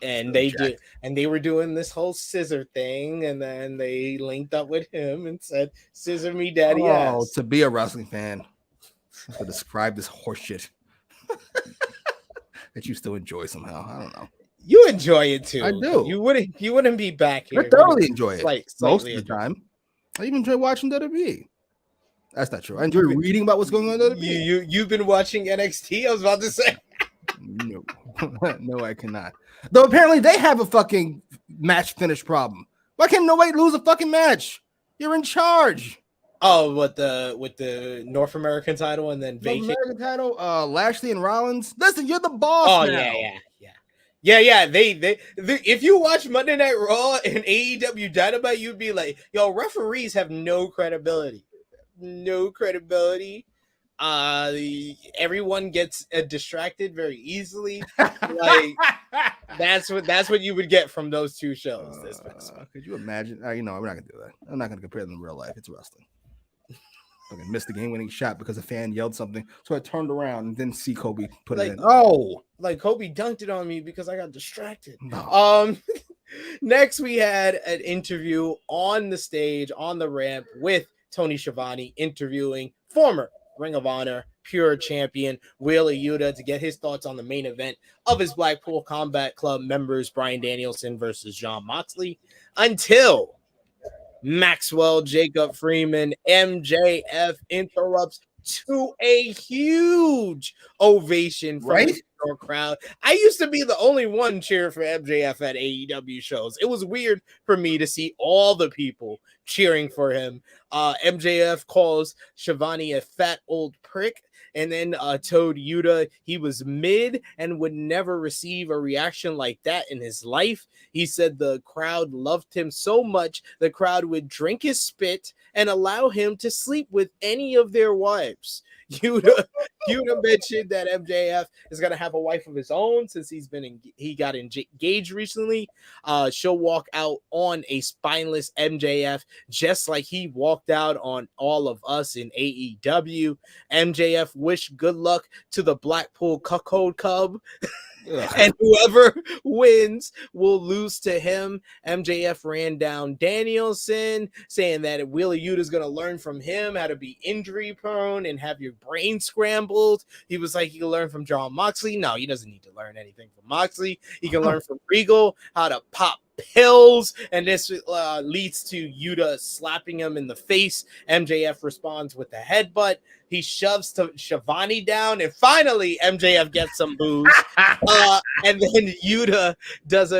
And they were doing this whole scissor thing, and then they linked up with him and said, "Scissor me, Daddy Ass." To be a wrestling fan, to describe this horseshit that you still enjoy somehow. I don't know. You enjoy it too. I do. You wouldn't be back here. I thoroughly enjoy it like most of the time. I even enjoy watching WWE. That's not true. I enjoy reading about what's going on in WWE. You've been watching NXT? I was about to say. No, no, I cannot. Though apparently they have a fucking match finish problem. Why can't nobody lose a fucking match? You're in charge. Oh, with the North American title and then North vacant. American title, Lashley and Rollins. Listen, you're the boss. Oh now. yeah. They if you watch Monday Night Raw and AEW Dynamite, you'd be like, yo, referees have no credibility. No credibility. Everyone gets distracted very easily. Like that's what you would get from those two shows. This past week. Could you imagine? You know, we're not gonna do that. I'm not gonna compare them in real life. It's wrestling. Fucking missed the game-winning shot because a fan yelled something, so I turned around and didn't see Kobe put it in. Oh, like Kobe dunked it on me because I got distracted. No. Next we had an interview on the stage on the ramp with Tony Schiavone interviewing former Ring of Honor Pure Champion Wheeler Yuta to get his thoughts on the main event of his Blackpool Combat Club members Bryan Danielson versus Jon Moxley until Maxwell Jacob Freeman MJF interrupts to a huge ovation from the crowd. I used to be the only one cheering for MJF at AEW shows. It was weird for me to see all the people cheering for him. MJF calls Schiavone a fat old prick and then told Yuta he was mid and would never receive a reaction like that in his life. He said the crowd loved him so much the crowd would drink his spit and allow him to sleep with any of their wives. Yuta mentioned that MJF is going to have a wife of his own since he got engaged recently. She'll walk out on a spineless MJF just like he walked out on all of us in AEW. MJF wished good luck to the Blackpool Cuckold Cub. And whoever wins will lose to him. MJF ran down Danielson, saying that Wheeler Yuta is going to learn from him how to be injury prone and have your brain scrambled. He was like, he can learn from Jon Moxley. No, he doesn't need to learn anything from Moxley. He can learn from Regal how to pop pills, and this leads to Yuta slapping him in the face. MJF responds with a headbutt. He shoves Schiavone down, and finally MJF gets some booze. And then Yuta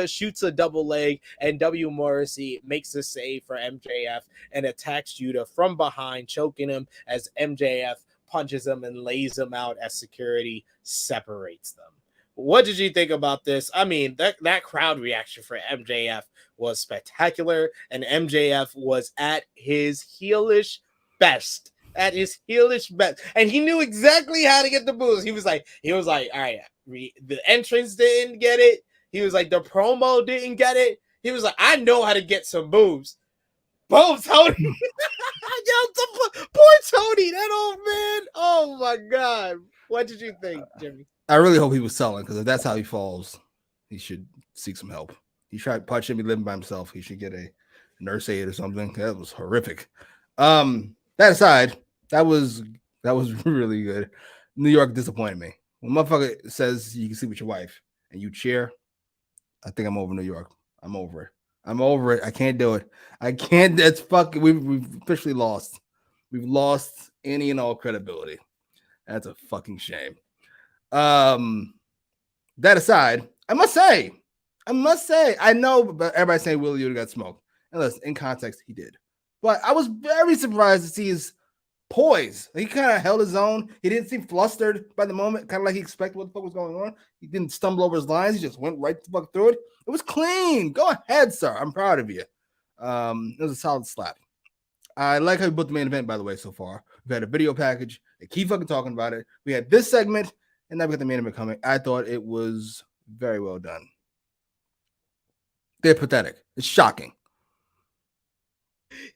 shoots a double leg, and W. Morrissey makes a save for MJF and attacks Yuta from behind, choking him as MJF punches him and lays him out as security separates them. What did you think about this? I mean, that crowd reaction for MJF was spectacular, and MJF was at his heelish best. And he knew exactly how to get the booze. He was like, all right, the entrance didn't get it. He was like, the promo didn't get it. He was like, I know how to get some boobs. Boom, Tony. Poor Tony, that old man. Oh my God. What did you think, Jimmy? I really hope he was selling, because if that's how he falls, he should seek some help. He tried to punch him, he living by himself. He should get a nurse aid or something. That was horrific. That aside, that was really good. New York disappointed me. When motherfucker says you can sleep with your wife and you cheer, I think I'm over New York. I'm over it. I can't do it. I can't. That's fucking. We've officially lost. We've lost any and all credibility. That's a fucking shame. That aside, I must say, I know everybody's saying Willie Yuta got smoked. And listen, in context, he did. But I was very surprised to see his poise. He kind of held his own. He didn't seem flustered by the moment, kind of like he expected what the fuck was going on. He didn't stumble over his lines. He just went right the fuck through it. It was clean. Go ahead, sir. I'm proud of you. It was a solid slap. I like how we booked the main event, by the way, so far. We've had a video package. They keep fucking talking about it. We had this segment, and now we got the main event coming. I thought it was very well done. They're pathetic. It's shocking.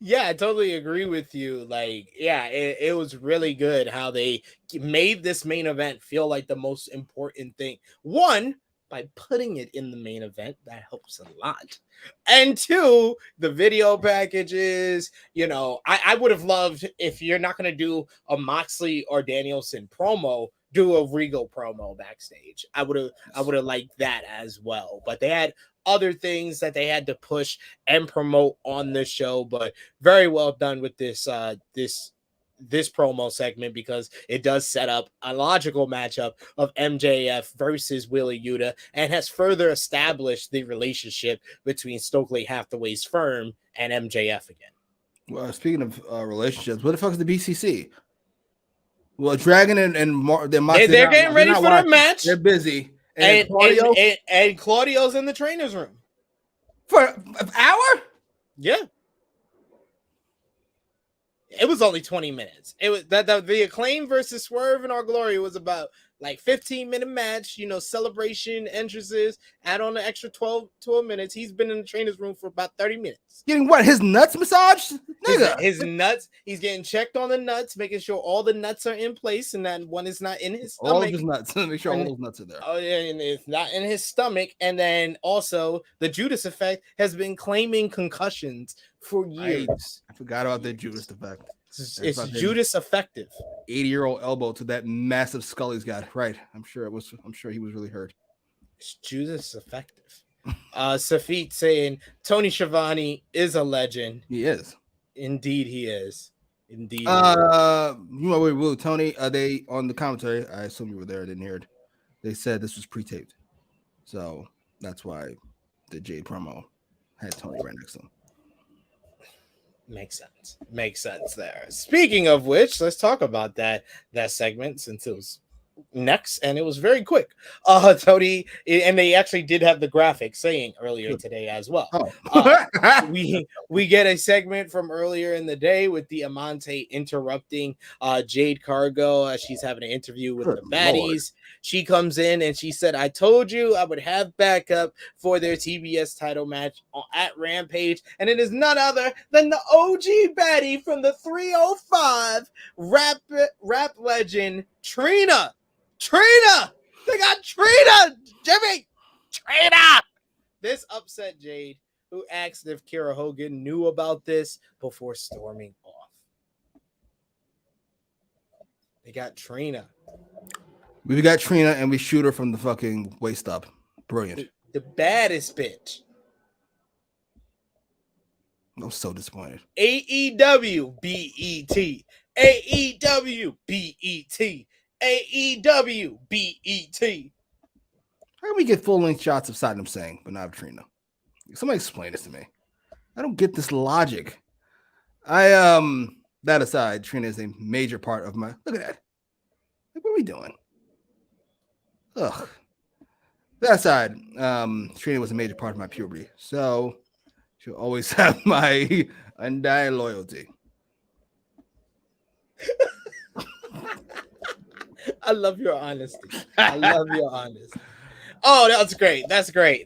Yeah, I totally agree with you. Like, yeah, it was really good how they made this main event feel like the most important thing. One, by putting it in the main event, that helps a lot. And two, the video packages, I would have loved, if you're not going to do a Moxley or Danielson promo, do a Regal promo backstage. I would have liked that as well. But they had other things that they had to push and promote on the show. But very well done with this this promo segment, because it does set up a logical matchup of MJF versus Wheeler Yuta and has further established the relationship between Stokely Hathaway's firm and MJF again. Well, speaking of relationships, what the fuck is the BCC? Well, Dragon and Moxley, they're getting ready for their match. They're busy. And Claudio's in the trainer's room. For an hour? Yeah. It was only 20 minutes. It was the Acclaim versus Swerve in Our Glory was about like 15-minute match, celebration, entrances, add on an extra 12 minutes. He's been in the trainer's room for about 30 minutes. Getting what? His nuts massaged? Nigga. His nuts. He's getting checked on the nuts, making sure all the nuts are in place and that one is not in his stomach. All of his nuts. Make sure all those nuts are there. Oh, yeah, and it's not in his stomach. And then also the Judas effect has been claiming concussions for years. I forgot about the Judas effect. It's Judas effective. 80-year-old elbow to that massive skull he's got. Right. I'm sure he was really hurt. It's Judas effective. Safit saying Tony Schiavone is a legend. He is. Indeed, he is. Indeed. You know where Will Tony? They on the commentary. I assume you were there. I didn't hear it. They said this was pre-taped, so that's why the Jade promo had Tony right next to him. Makes sense there. Speaking of which, let's talk about that segment, since it was next and it was very quick. Tony, and they actually did have the graphic saying earlier today as well. We get a segment from earlier in the day with the Amante interrupting Jade Cargo. She's having an interview with the baddies. Lord. She comes in and she said, I told you I would have backup for their TBS title match at Rampage, and it is none other than the OG baddie from the 305 rap legend Trina. They got Trina, Jimmy. Trina. This upset Jade, who asked if Kiera Hogan knew about this before storming off. They got Trina. We got Trina and we shoot her from the fucking waist up. Brilliant. The baddest bitch. I'm so disappointed. AEW BET. AEW BET. AEW BET. How do we get full-length shots of Saddam Singh, but not of Trina? Somebody explain this to me. I don't get this logic. That aside, Trina is a major part of my. Look at that. Like, what are we doing? Ugh. That aside, Trina was a major part of my puberty, so she'll always have my undying loyalty. I love your honesty. Oh, that's great. That's great.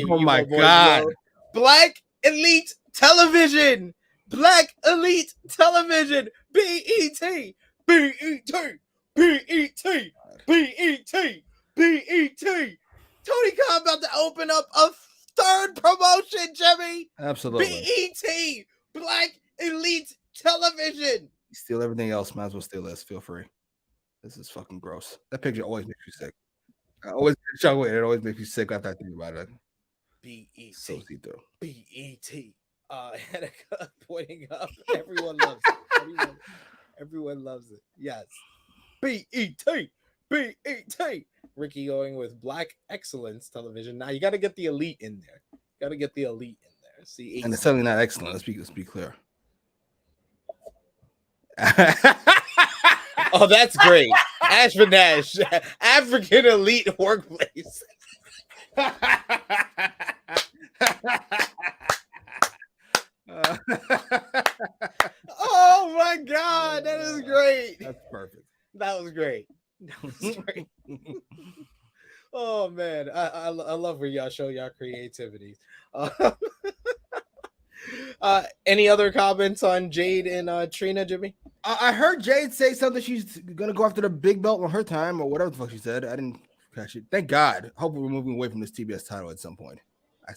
Oh my God. Black Elite Television. BET. Tony Khan about to open up a third promotion, Jimmy. Absolutely. BET. Black Elite Television. You steal everything else, might as well steal this. Feel free. This is fucking gross. That picture always makes me sick. I always chuckle it. It always makes me sick after I think about it. BET. So see-through. BET. Annika pointing up. Everyone loves it. Everyone loves it. Yes. BET. Ricky going with Black Excellence Television. Now you got to get the elite in there. See, and it's certainly not excellent. Let's be clear. Oh, that's great. Ashford Nash, African Elite Workplace. Oh my God, that is great. That's perfect. That was great. Oh man, I love where y'all show y'all creativity. Any other comments on Jade and Trina, Jimmy? I heard Jade say something. She's gonna go after the big belt on her time, or whatever the fuck she said. I didn't catch it. Thank God. Hopefully, we're moving away from this TBS title at some point.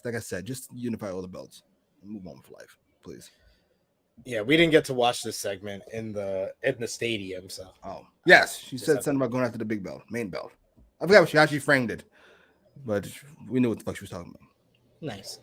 Like I said, just unify all the belts and move on with life, please. Yeah, we didn't get to watch this segment in the stadium, so Oh, yes. She said something about going after the big belt, main belt. I forgot how she framed it, but we knew what the fuck she was talking about. nice.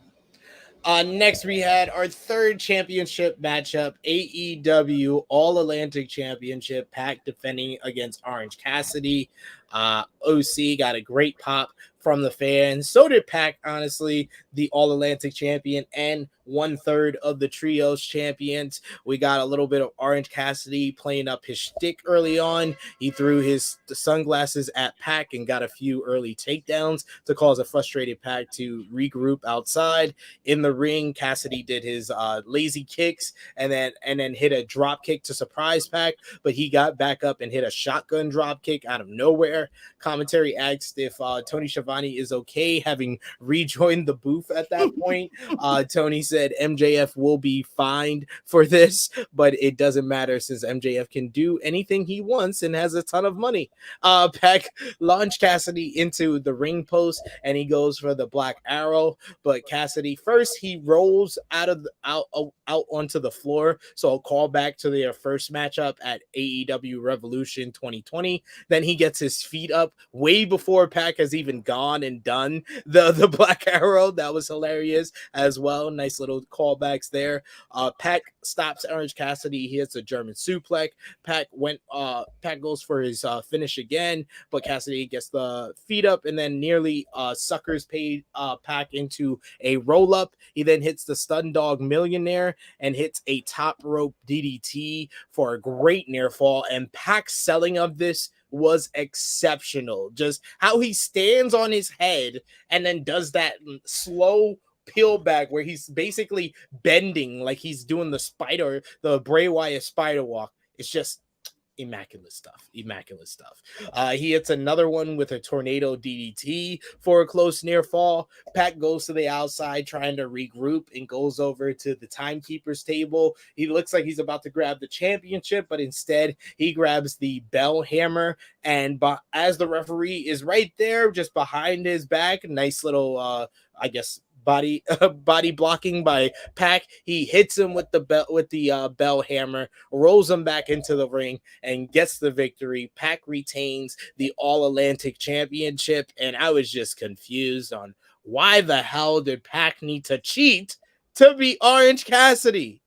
Next, we had our third championship matchup, AEW All Atlantic Championship, Pac defending against Orange Cassidy. OC got a great pop from the fans. So did Pac, honestly, the All Atlantic champion and 1/3 of the Trios champions. We got a little bit of Orange Cassidy playing up his shtick early on. He threw his sunglasses at Pac and got a few early takedowns to cause a frustrated Pac to regroup outside. In the ring, Cassidy did his lazy kicks and then hit a drop kick to surprise Pac, but he got back up and hit a shotgun drop kick out of nowhere. Commentary asked if Tony Schiavone is okay having rejoined the booth at that point. Tony said MJF will be fined for this, but it doesn't matter since MJF can do anything he wants and has a ton of money. Pac launched Cassidy into the ring post and he goes for the Black Arrow, but Cassidy first he rolls out onto the floor. So a call back to their first matchup at AEW Revolution 2020. Then he gets his feet up way before Pac has even gone and done the Black Arrow. That was hilarious as well. Nice little callbacks there. Pac stops Orange Cassidy. He hits a German suplex. Pac goes for his finish again, but Cassidy gets the feet up and then nearly suckers Pac into a roll up. He then hits the Stun Dog Millionaire and hits a top rope DDT for a great near fall. And Pac's selling of this was exceptional. Just how he stands on his head and then does that slow peel back where he's basically bending like he's doing the Bray Wyatt spider walk. It's just immaculate stuff. He hits another one with a tornado DDT for a close near fall. Pac goes to the outside trying to regroup and goes over to the timekeeper's table. He looks like he's about to grab the championship, but instead he grabs the bell hammer, and as the referee is right there just behind his back, nice little body blocking by Pac. He hits him with the bell hammer, rolls him back into the ring, and gets the victory. Pac retains the All Atlantic Championship, and I was just confused on why the hell did Pac need to cheat to beat Orange Cassidy.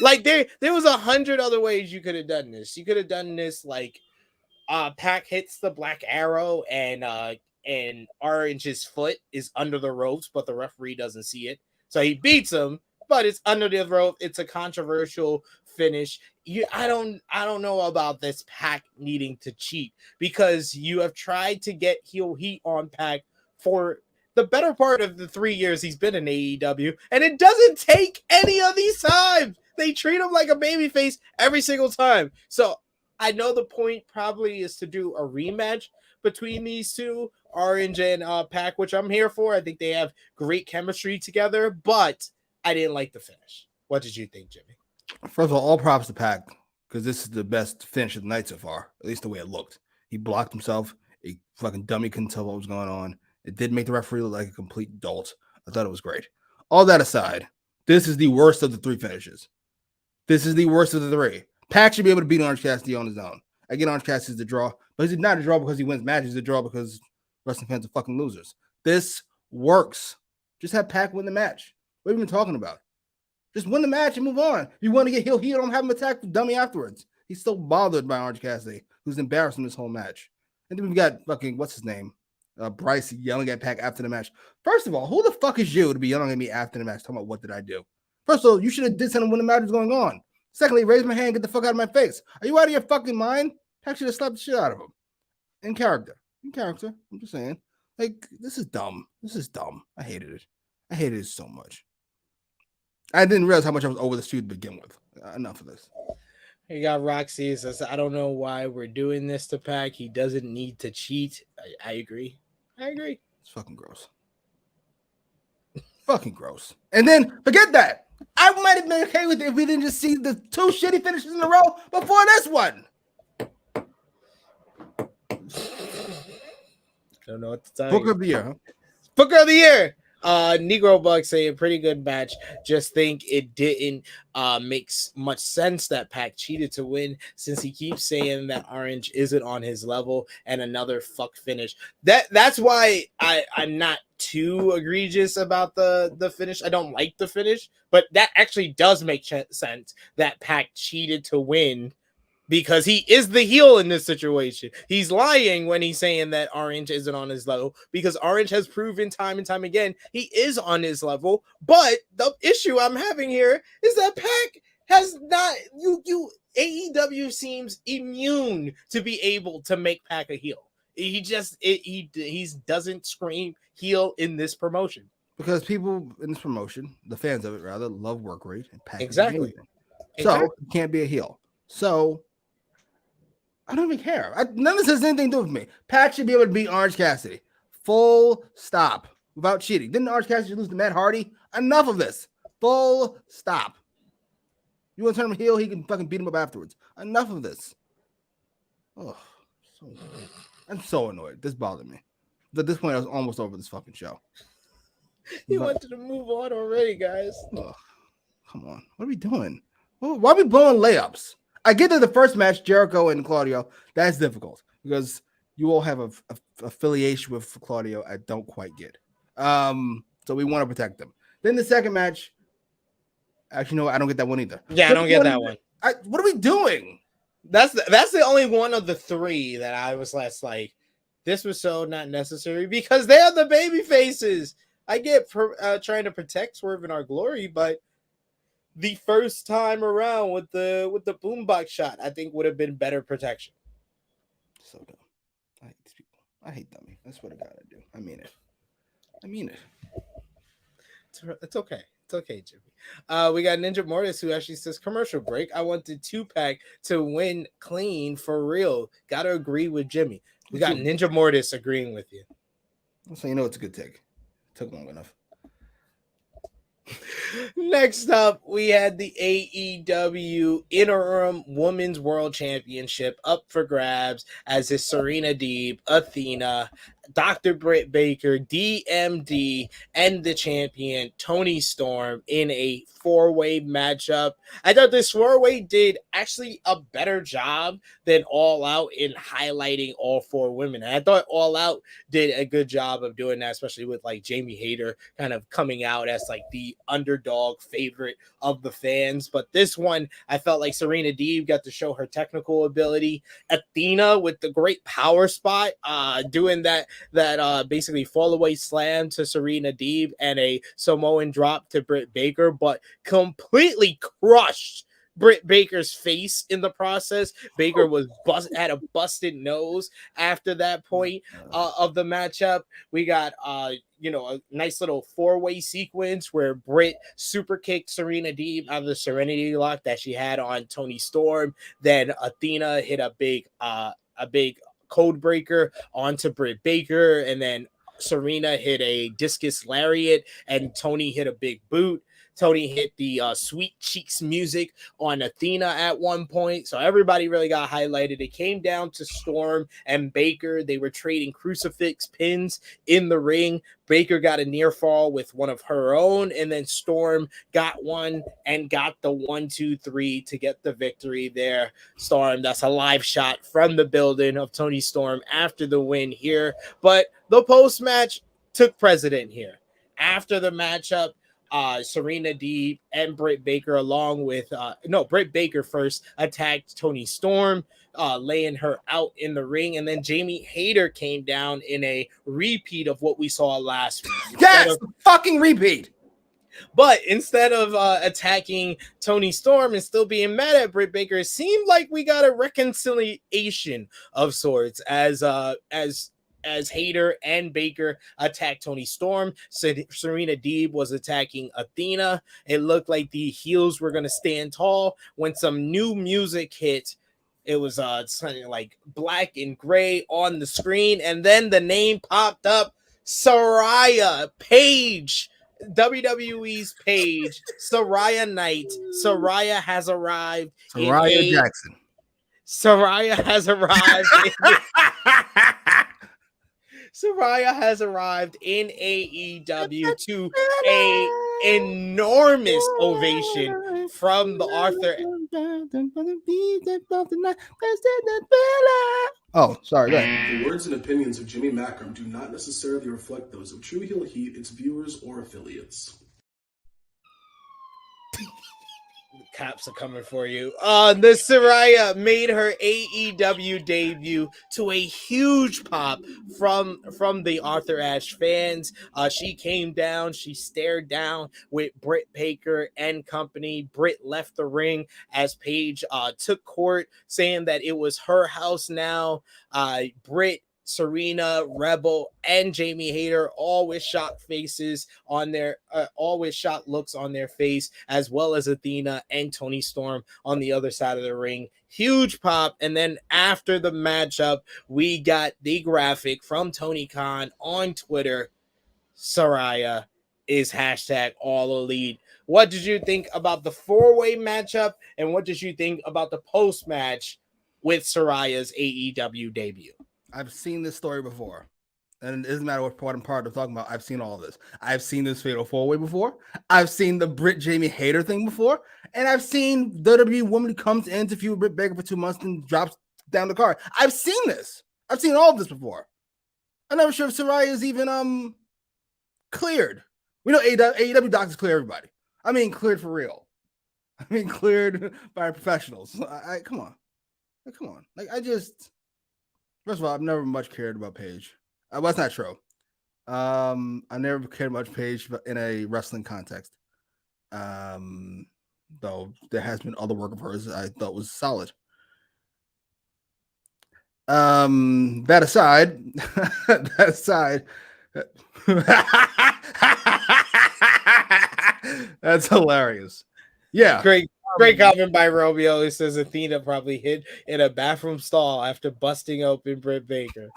Like there was 100 other ways you could have done this. You could have done this like Pac hits the Black Arrow and Orange's foot is under the ropes, but the referee doesn't see it. So he beats him, but it's under the rope. It's a controversial finish. I don't know about this Pac needing to cheat because you have tried to get heel heat on Pac for the better part of the 3 years he's been in AEW, and it doesn't take any of these times. They treat him like a babyface every single time. So I know the point probably is to do a rematch between these two, Orange and Pac, which I'm here for. I think they have great chemistry together, but I didn't like the finish. What did you think, Jimmy? First of all props to Pac because this is the best finish of the night so far, at least the way it looked. He blocked himself. A fucking dummy couldn't tell what was going on. It did make the referee look like a complete dolt. I thought it was great. All that aside, this is the worst of the three finishes. This is the worst of the three. Pac should be able to beat Orange Cassidy on his own. I get Orange Cassidy's the draw, but he's not a draw because he wins matches. He's a draw because wrestling fans are fucking losers. This works. Just have Pac win the match. What are we even talking about? Just win the match and move on. If you want to get heel heat, don't have him attack the dummy afterwards. He's still bothered by Orange Cassidy, who's embarrassing this whole match. And then we got fucking, what's his name? Bryce yelling at Pac after the match. First of all, who the fuck is you to be yelling at me after the match talking about what did I do? First of all, you should have did something when the match was going on. Secondly, raise my hand, get the fuck out of my face. Are you out of your fucking mind? Pac should have slapped the shit out of him. In character. I'm just saying. Like, this is dumb. I hated it. I hated it so much. I didn't realize how much I was over the street to begin with. Enough of this. You got Roxy says, I don't know why we're doing this to Pac. He doesn't need to cheat. I agree. It's fucking gross. Fucking gross. And then, forget that. I might have been okay with it if we didn't just see the two shitty finishes in a row before this one. Don't know what to tell Booker you. of the year, huh? Booker of the year. Negro Buck saying pretty good match. Just think it didn't makes much sense that Pac cheated to win since he keeps saying that Orange isn't on his level and another fuck finish. That's why I'm not too egregious about the finish. I don't like the finish, but that actually does make sense that Pac cheated to win. Because he is the heel in this situation. He's lying when he's saying that Orange isn't on his level because Orange has proven time and time again he is on his level. But the issue I'm having here is that Pac has not AEW seems immune to be able to make Pac a heel. He doesn't scream heel in this promotion. Because people in this promotion, the fans of it rather, love work rate and Pac. Exactly. So he can't be a heel. So I don't even care. None of this has anything to do with me. Pac should be able to beat Orange Cassidy. Full stop. Without cheating. Didn't Orange Cassidy lose to Matt Hardy? Enough of this. Full stop. You want to turn him heel? He can fucking beat him up afterwards. Enough of this. Oh, I'm so annoyed. This bothered me. At this point, I was almost over this fucking show. You wanted to move on already, guys. Oh, come on. What are we doing? Why are we blowing layups? I get to the first match, Jericho and Claudio. That's difficult because you all have a affiliation with Claudio. I don't quite get. So we want to protect them. Then the second match, actually, no, I don't get that one either. Yeah, I don't get that one. What are we doing? That's the only one of the three that I was less like, this was so not necessary because they are the baby faces. I get trying to protect Swerve in Our Glory, but the first time around with the boombox shot, I think would have been better protection. So dumb. I hate these people. I hate dummy. That's what I gotta do. I mean it. It's okay. It's okay, Jimmy. We got Ninja Mortis who actually says commercial break. I wanted 2-pack to win clean for real. Gotta agree with Jimmy. We got Ninja Mortis agreeing with you. So you know it's a good take. Took long enough. Next up, we had the AEW Interim Women's World Championship up for grabs as is Serena Deeb, Athena, Dr. Britt Baker, DMD, and the champion Toni Storm in a 4-way matchup. I thought this 4-way did actually a better job than All Out in highlighting all 4 women. And I thought All Out did a good job of doing that, especially with like Jamie Hayter kind of coming out as like the underdog favorite of the fans. But this one, I felt like Serena Deeb got to show her technical ability. Athena with the great power spot, doing that basically fall away slam to Serena Deeb and a Samoan drop to Britt Baker, but completely crushed Britt Baker's face in the process. Baker was had a busted nose after that point of the matchup. We got a nice little 4-way sequence where Britt super kicked Serena Deeb out of the Serenity Lock that she had on Toni Storm. Then Athena hit a big code breaker onto Britt Baker, and then Serena hit a discus lariat and Toni hit a big boot. Toni hit the Sweet Cheeks music on Athena at one point. So everybody really got highlighted. It came down to Storm and Baker. They were trading crucifix pins in the ring. Baker got a near fall with one of her own, and then Storm got one and got the 1-2-3 to get the victory there. Storm, that's a live shot from the building of Toni Storm after the win here. But the post-match took precedent here. After the matchup, Serena Deeb and Britt Baker, along with Britt Baker first attacked Toni Storm, laying her out in the ring, and then Jamie Hayter came down in a repeat of what we saw last week. Yes, fucking repeat. But instead of attacking Toni Storm and still being mad at Britt Baker, it seemed like we got a reconciliation of sorts as Hayter and Baker attacked Toni Storm. Serena Deeb was attacking Athena. It looked like the heels were going to stand tall when some new music hit. It was something like black and gray on the screen, and then the name popped up, Saraya, Paige, WWE's Paige, Saraya Knight. Saraya has arrived. Saraya Jackson. Saraya has arrived. Saraya has arrived in AEW to a enormous ovation from the Arthur. Oh, sorry. Go ahead. The words and opinions of Jimmy Macram do not necessarily reflect those of True Heel Heat, its viewers, or affiliates. Cops are coming for you. The Saraya made her AEW debut to a huge pop from the Arthur Ashe fans. She came down, she stared down with Britt Baker and company. Britt left the ring as Paige took court, saying that it was her house now. Britt, Serena, Rebel, and Jamie Hayter, all with shocked faces on their, all with shocked looks on their face, as well as Athena and Toni Storm on the other side of the ring. Huge pop. And then after the matchup, we got the graphic from Tony Khan on Twitter. Saraya is hashtag all elite. What did you think about the 4-way matchup? And what did you think about the post-match with Saraya's AEW debut? I've seen this story before, and it doesn't matter what part I'm talking about. I've seen all of this. I've seen this fatal 4-way before. I've seen the Britt Jamie Hayter thing before, and I've seen WWE woman who comes in to feud with Britt Baker for 2 months and drops down the card. I've seen this. I've seen all of this before. I'm never sure if Saraya is even cleared. We know AEW doctors clear everybody. I mean, cleared for real. I mean, cleared by professionals. Come on. Like, first of all, I've never much cared about Paige. Well, that's not true. I never cared much Paige in a wrestling context. Though there has been other work of hers I thought was solid. That aside, that's hilarious. Yeah. Great comment by Romeo. It says Athena probably hid in a bathroom stall after busting open Britt Baker.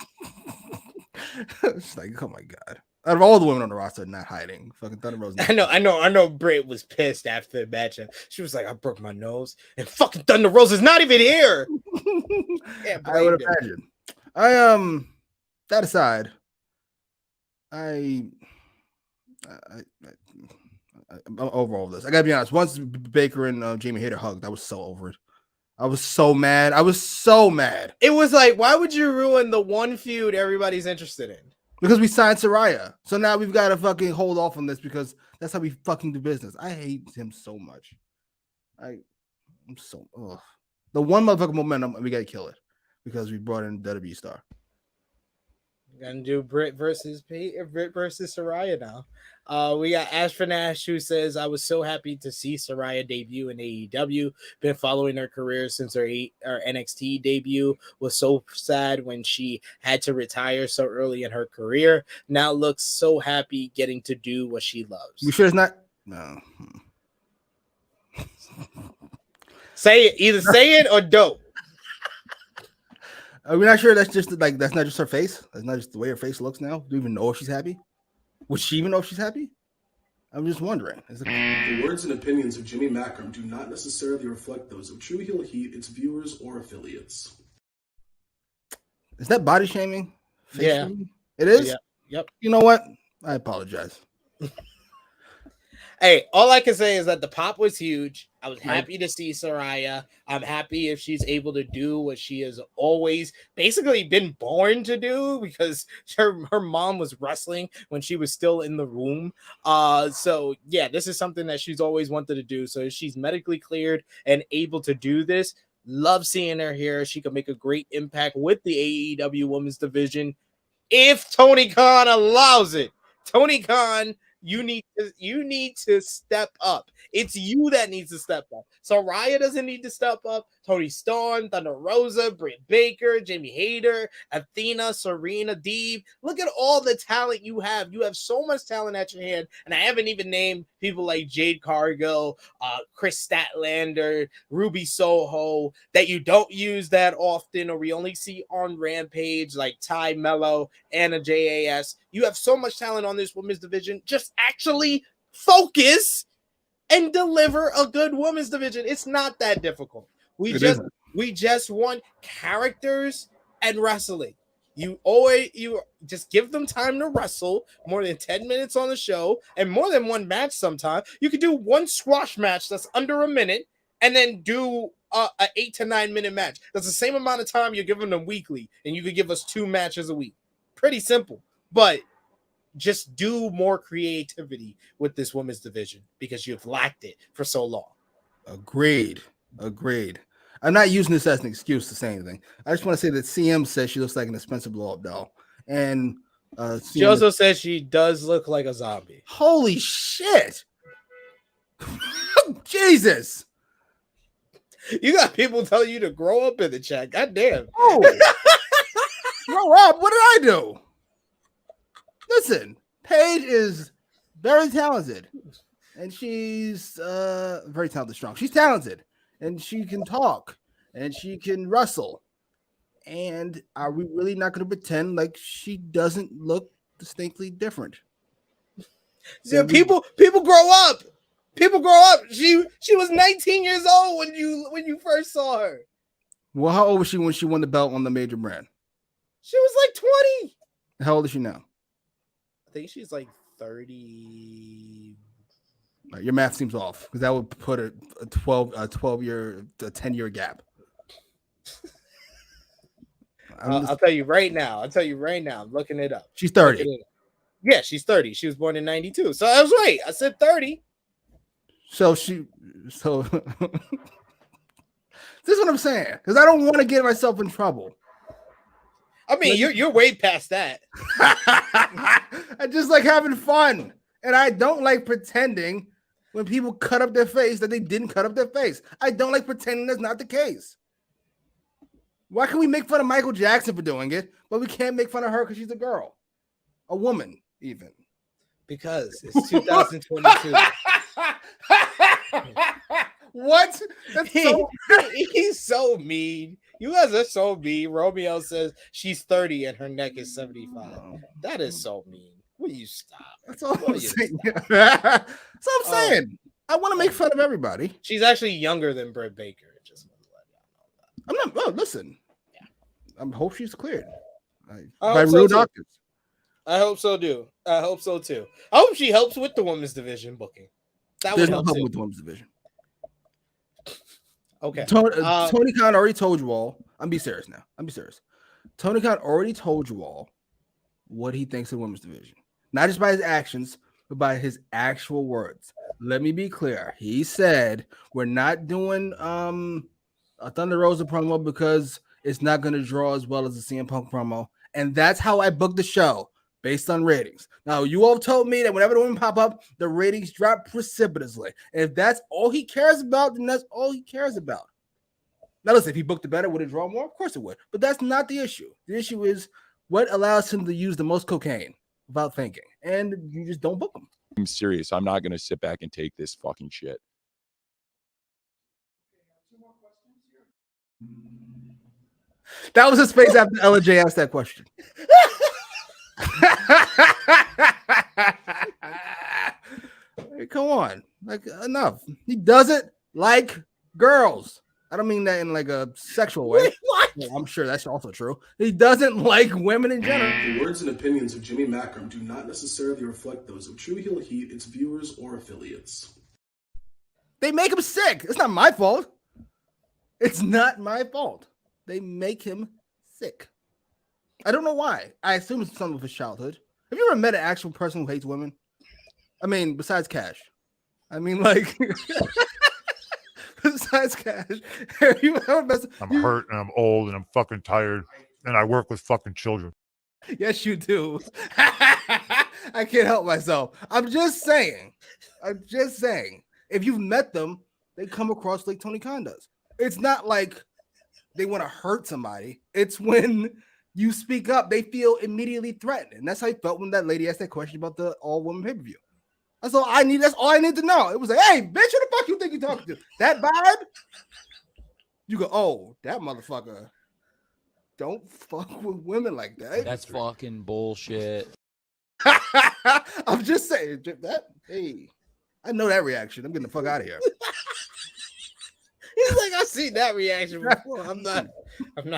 It's like, oh my god! Out of all the women on the roster, not hiding. Fucking Thunder Rose. I know. Britt was pissed after the matchup. She was like, "I broke my nose, and fucking Thunder Rose is not even here." I would imagine. That aside, I'm over all this. I gotta be honest. Once Baker and Jamie Hayter hugged, I was so over it. I was so mad. It was like, why would you ruin the one feud everybody's interested in? Because we signed Saraya. So now we've got to fucking hold off on this because that's how we fucking do business. I hate him so much. I'm so the one motherfucking momentum, we gotta kill it because we brought in WWE star. Gonna do Britt versus Saraya now. We got Ash for Nash, who says, I was so happy to see Saraya debut in AEW. Been following her career since her NXT debut. Was so sad when she had to retire so early in her career. Now looks so happy getting to do what she loves. You sure it's not? No. Say it. Either say it or don't. Are we not sure that's not just her face? That's not just the way her face looks now? Do you even know if she's happy? Would she even know if she's happy? I'm just wondering. The words and opinions of Jimmy Macram do not necessarily reflect those of True Heel Heat, its viewers, or affiliates. Is that body shaming? Yeah. Shaming? It is? Yeah. Yep. You know what? I apologize. Hey, all I can say is that the pop was huge. I was happy to see Saraya. I'm happy if she's able to do what she has always basically been born to do because her mom was wrestling when she was still in the womb. So yeah, this is something that she's always wanted to do. So if she's medically cleared and able to do this, love seeing her here. She could make a great impact with the AEW Women's Division if Tony Khan allows it. Tony Khan, you need to step up. It's you that needs to step up. Saraya doesn't need to step up. Toni Storm, Thunder Rosa, Britt Baker, Jamie Hayter, Athena, Serena Deeb. Look at all the talent you have. You have so much talent at your hand. And I haven't even named people like Jade Cargill, Chris Statlander, Ruby Soho that you don't use that often or we only see on Rampage like Ty Mello, Anna JAS. You have so much talent on this women's division. Just actually focus and deliver a good women's division. It's not that difficult. We just want characters and wrestling. You just give them time to wrestle more than 10 minutes on the show and more than one match sometime. You could do one squash match that's under a minute and then do a 8 to 9 minute match. That's the same amount of time you're giving them weekly, and you could give us 2 matches a week. Pretty simple, but just do more creativity with this women's division because you've lacked it for so long. Agreed. I'm not using this as an excuse to say anything. I just want to say that CM says she looks like an expensive blow-up doll. And she also says she does look like a zombie. Holy shit. Jesus. You got people telling you to grow up in the chat. God damn. Oh. Grow up? What did I do? Listen, Paige is very talented. And she's very talented, strong. She's talented. And she can talk. And she can wrestle. And are we really not going to pretend like she doesn't look distinctly different? Yeah, people grow up. People grow up. She was 19 years old when you first saw her. Well, how old was she when she won the belt on the major brand? She was like 20. How old is she now? I think she's like 30. Your math seems off because that would put a 10-year gap. I'll tell you right now. I'm looking it up. She's 30. Yeah, she's 30. She was born in 92. So I was right. I said 30. So this is what I'm saying, because I don't want to get myself in trouble. I mean, you're way past that. I just like having fun, and I don't like pretending when people cut up their face that they didn't cut up their face. I don't like pretending that's not the case. Why can we make fun of Michael Jackson for doing it, but we can't make fun of her because she's a girl, a woman, even? Because it's 2022. What? He's so mean. You guys are so mean. Romeo says she's 30 and her neck is 75. That is so mean. Will you stop? That's all I'm saying. That's all I'm saying. I want to make fun of everybody. She's actually younger than Britt Baker. Just want to let y'all know that. I'm not. Oh, listen. Yeah. I hope she's cleared by real doctors. I hope so too. I hope she helps with the women's division booking. There's no help with the women's division. Okay. Tony Khan already told you all. I'm be serious now. Tony Khan already told you all what he thinks of the women's division. Not just by his actions, but by his actual words. Let me be clear. He said we're not doing a Thunder Rosa promo because it's not going to draw as well as the CM Punk promo. And that's how I booked the show, based on ratings. Now, you all told me that whenever the women pop up, the ratings drop precipitously. And if that's all he cares about, then that's all he cares about. Now, listen, if he booked it better, would it draw more? Of course it would. But that's not the issue. The issue is what allows him to use the most cocaine without thinking. And you just don't book him. I'm serious. I'm not going to sit back and take this fucking shit. That was his face after LJ asked that question. Hey, come on, like enough. He doesn't like girls. I don't mean that in like a sexual way. What? Well, I'm sure that's also true. He doesn't like women in general. The words and opinions of Jimmy Macram do not necessarily reflect those of True Heel Heat, its viewers, or affiliates. They make him sick. It's not my fault. It's not my fault. They make him sick. I don't know why. I assume it's some of his childhood. Have you ever met an actual person who hates women? I mean, besides Cash. I mean, like, besides Cash. Have you ever met I'm hurt and I'm old and I'm fucking tired and I work with fucking children. Yes, you do. I can't help myself. I'm just saying. If you've met them, they come across like Tony Khan does. It's not like they want to hurt somebody. It's when you speak up, they feel immediately threatened. And that's how I felt when that lady asked that question about the all-women pay-per-view. That's all I need to know. It was like, hey, bitch, who the fuck you think you're talking to? That vibe? You go, oh, that motherfucker. Don't fuck with women like that. That's fucking bullshit. I'm just saying that. Hey, I know that reaction. I'm getting the fuck out of here. He's like, I've seen that reaction before. I'm not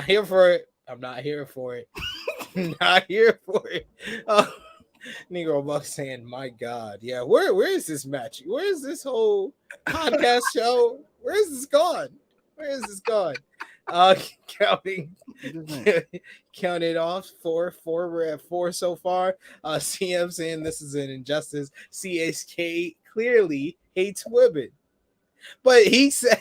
here for it. I'm not here for it. Not here for it. Negro Buck saying, "My God, yeah. Where is this match? Where is this whole podcast show? Where is this gone? Where is this gone?" Counting, counted off four. We're at 4 so far. CM saying this is an injustice. CSK clearly hates women, but he said.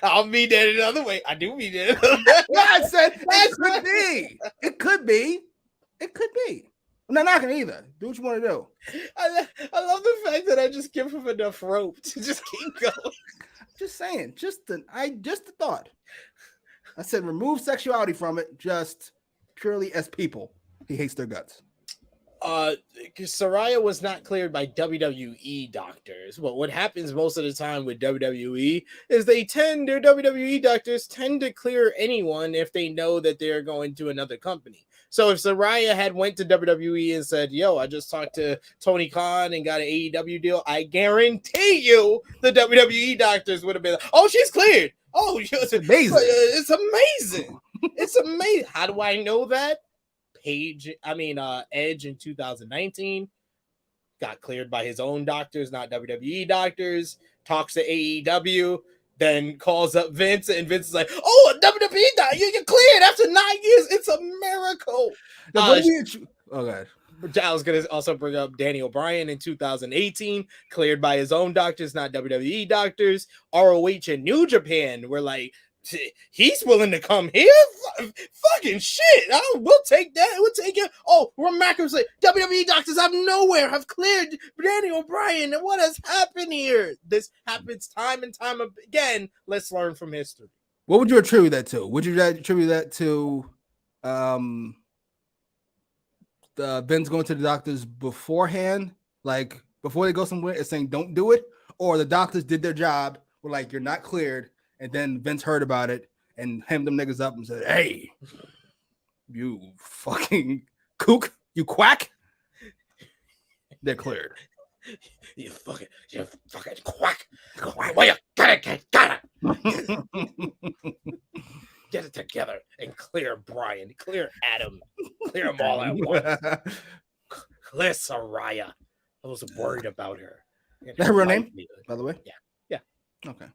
I'll mean that another way. I do mean that another way. Yeah, I said it could be. It could be. It could be. I'm not knocking either. Do what you want to do. I love the fact that I just give him enough rope to just keep going. Just saying. Just a thought. I said remove sexuality from it. Just purely as people. He hates their guts. Saraya was not cleared by WWE doctors, but what happens most of the time with WWE is their WWE doctors tend to clear anyone if they know that they're going to another company. So if Saraya had went to WWE and said, "Yo, I just talked to Tony Khan and got an AEW deal," I guarantee you the WWE doctors would have been like, "Oh, she's cleared. Oh, it's amazing. It's amazing. It's amazing." How do I know that? Edge in 2019 got cleared by his own doctors, not WWE doctors, talks to AEW, then calls up Vince, and Vince is like, "Oh, a WWE doctor, you're cleared after 9 years. It's a miracle." God. I was going to also bring up Daniel Bryan in 2018, cleared by his own doctors, not WWE doctors. ROH and New Japan were like, "He's willing to come here? Fucking shit. We'll take that. We'll take it." Oh, Macram's like, "WWE doctors out of nowhere have cleared Daniel Bryan. And what has happened here?" This happens time and time again. Let's learn from history. What would you attribute that to? Would you attribute that to the Vince going to the doctors beforehand, like before they go somewhere and saying don't do it? Or the doctors did their job, were like, "You're not cleared," and then Vince heard about it and hemmed them niggas up and said, "Hey, you fucking kook, you quack, they're cleared." You fucking quack. Well, you got it. Get it together and clear Bryan, clear Adam, clear them all at once. Clear Saraya. I was worried about her. That her real name, by the way? Yeah. Okay.